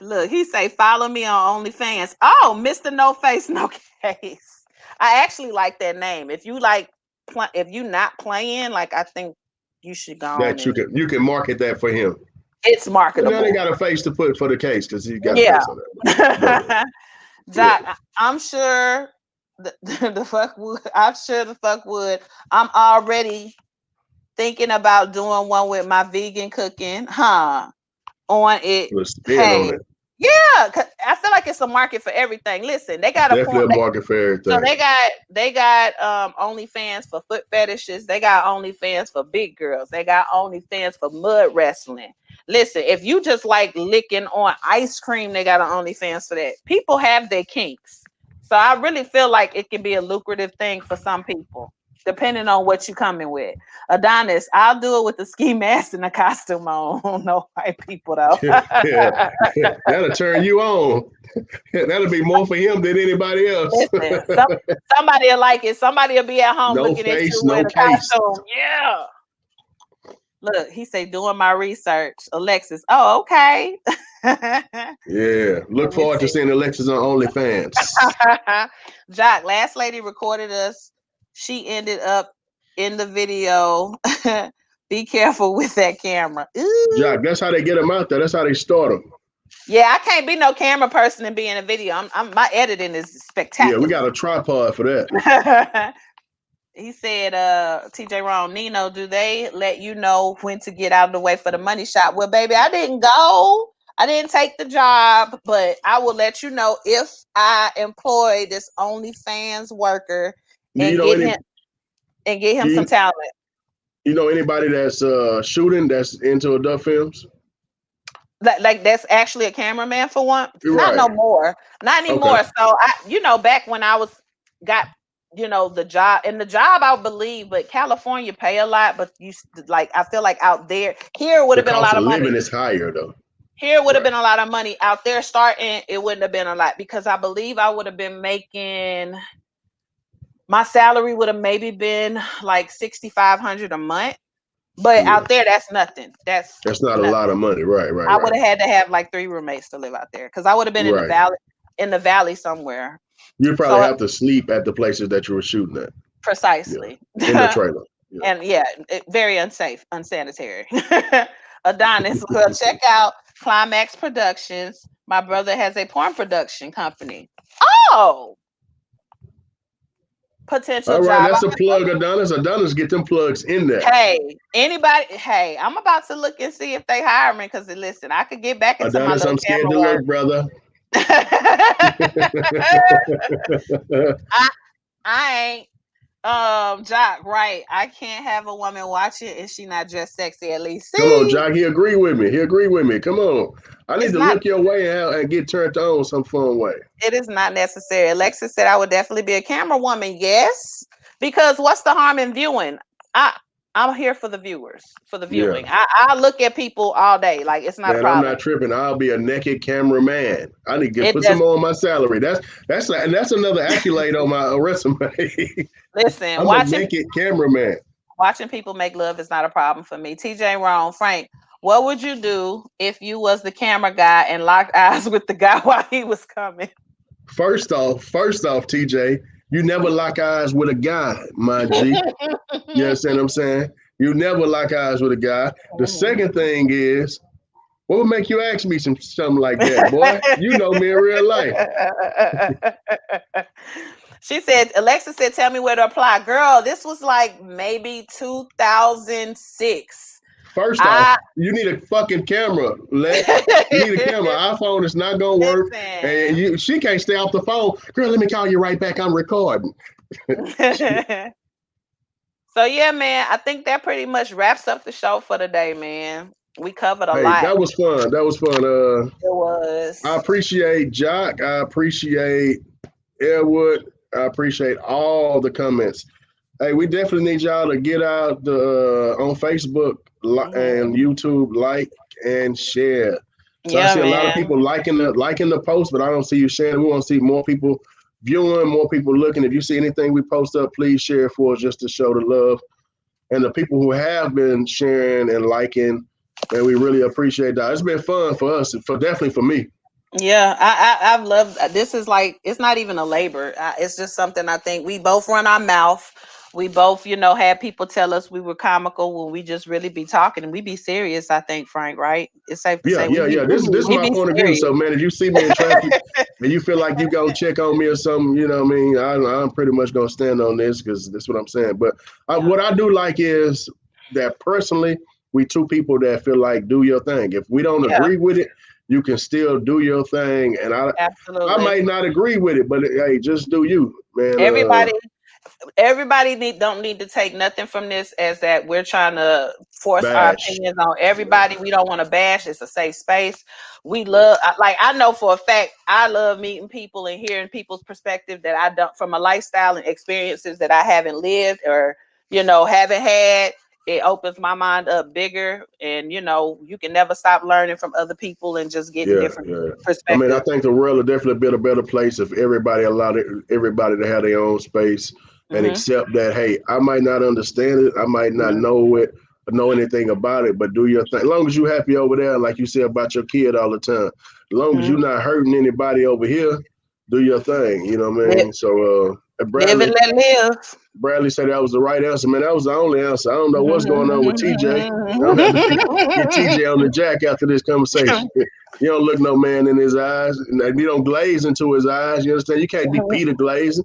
Look, he say, follow me on OnlyFans. Oh, Mr. No Face, No Case. I actually like that name. If you like, if you not playing, like I think you should go on That and you can market that for him. it's But now they marketable. got a face to put for the case because he got a Yeah. face on that. But yeah. Doc, I'm sure the fuck would. I'm sure the fuck would. I'm already thinking about doing one with my vegan cooking, huh? On it. Put a spin on Hey, it. Yeah, 'cause I feel like it's a market for everything. Listen, they got a Definitely point. a market for So everything. they got OnlyFans for foot fetishes. They got OnlyFans for big girls. They got OnlyFans for mud wrestling. Listen, if you just like licking on ice cream, they got an OnlyFans for that. People have their kinks. So I really feel like it can be a lucrative thing for some people, depending on what you coming with. Adonis, I'll do it with the ski mask and the costume on. No white people though. Yeah, that'll turn you on. That'll be more for him than anybody else. Listen, somebody will like it. Somebody will be at home No looking at face, you in no a case. costume. Yeah. Look, he say doing my research. Alexis. Oh, okay. Let Yeah, look me forward to see. seeing Alexis on OnlyFans. Jock, last lady recorded us. She ended up in the video. Be careful with that camera. Ooh. Jack, that's how they get them out there. That's how they start them. Yeah, I can't be no camera person and be in a video. My editing is Yeah, we spectacular. got a tripod for that. He said, TJ Ron, Nino, do they let you know when to get out of the way for the money shot? Well, baby, I didn't go. I didn't take the job, but I will let you know if I employ this OnlyFans worker Do you and know get any? him Do some talent. you know anybody that's shooting that's into adult films? Like that's actually a cameraman for one. You're Not no right. more. Not Okay. anymore. So back when I was got the job and the job I believe, but California pay a lot, but like I feel like out there here would The have been a cost lot of of money. living is higher though. Here would have Right. been a lot of money. Out there starting, it wouldn't have been a lot because I believe I would have been making my salary would have maybe been like 6,500 a month. But Yeah. out there, that's nothing. That's That's not a lot nothing. of money. Right. Right. I would Right. have had to have like 3 roommates to live out there because I would have been Right. in the valley somewhere. You probably So have to sleep at the places that you were shooting at. Yeah. precisely, In the trailer. Yeah. and yeah, very unsafe, unsanitary. Adonis, well, check out Climax Productions. My brother has a porn production company. Oh, potential All right, job that's a plug, Adonis. Adonis get them plugs in there. Hey, anybody? Hey, I'm about to look and see if they hire me because listen, I could get back into my Adonis, little I'm scared camera to work. look, brother. I ain't Jock, right. I can't have a woman watch it and she not just sexy at least. Come on, See, Jock. He agree with me. He agree with me. Come on. I need it's to not look your way out and get turned on some fun way. it is not necessary. Alexis said I would definitely be a camera woman. Yes. Because what's the harm in viewing? I'm here for the viewers, for the Yeah. viewing. I look at people all day. Like it's not a Man, I'm problem. not tripping. I'll be a naked cameraman. I need to It put does some more on my salary. That's another accolade on my resume. listen, I'm a naked cameraman. watching people make love is not a problem for me. TJ Wrong, Frank, what would you do if you was the camera guy and locked eyes with the guy while he was coming? First off, TJ, you never lock eyes with a guy, my G. You understand what I'm saying? You never lock eyes with a guy. The second thing is, what would make you ask me something like that, boy? You know me in real life. She said, Alexa said, tell me where to apply. Girl, this was like maybe 2006. First off, you need a fucking camera, Lex. You need a camera. iPhone is not gonna work, and she can't stay off the phone. Girl, let me call you right back. I'm recording. So yeah, man, I think that pretty much wraps up the show for today, man. We covered a lot. That was fun. That was fun. It was. I appreciate Jock. I appreciate Elwood. I appreciate all the comments. Hey, we definitely need y'all to get out on Facebook and YouTube, like and share. So I see a lot of people liking the post, but I don't see you sharing. We want to see more people viewing, more people looking. If you see anything we post up, please share for us just to show the love. And the people who have been sharing and liking, and we really appreciate that. It's been fun for us, definitely for me. Yeah, I've loved this. Is like it's not even a labor. It's just something I think we both run our mouth. We both, had people tell us we were comical when we just really be talking and we be serious. I think, Frank, right? It's safe to say Yeah. This is my point of view. So, man, if you see me in traffic and you feel like you go check on me or something, you know what I mean? I'm pretty much gonna stand on this because that's what I'm saying. But what I do like is that personally, we two people that feel like do your thing. If we don't agree with it, you can still do your thing. And I Absolutely. might not agree with it, but hey, just do you, man. Everybody don't need to take nothing from this as that we're trying to force our bash. opinions on everybody. We don't want to bash. It's a safe space. We love, like, I know for a fact, I love meeting people and hearing people's perspective that I don't, from a lifestyle and experiences that I haven't lived or, haven't had. It opens my mind up bigger, and you can never stop learning from other people and just getting Yeah, different yeah. I mean, I perspectives. think the world would definitely be a better place if everybody allowed everybody to have their own space and Mm-hmm. accept that, hey, I might not understand it, I might not know it, know anything about it, but do your thing. As long as you happy over there, like you said about your kid all the time, as long as Mm-hmm. you're not hurting anybody over here, do your thing. You know what I Live, mean? So, live and let live. Bradley said that was the right answer, man. That was the only answer. I don't know what's going on with TJ. I'm gonna have to get TJ on the jack after this conversation. You don't look no man in his eyes, and you don't glaze into his eyes. You understand? You can't be Peter glazing.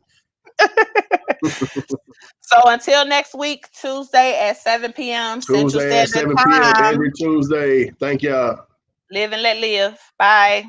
So until next week, Tuesday at 7 p.m. Central Tuesday at Standard 7 p.m. Time, every Tuesday. Thank y'all. live and let live. Bye.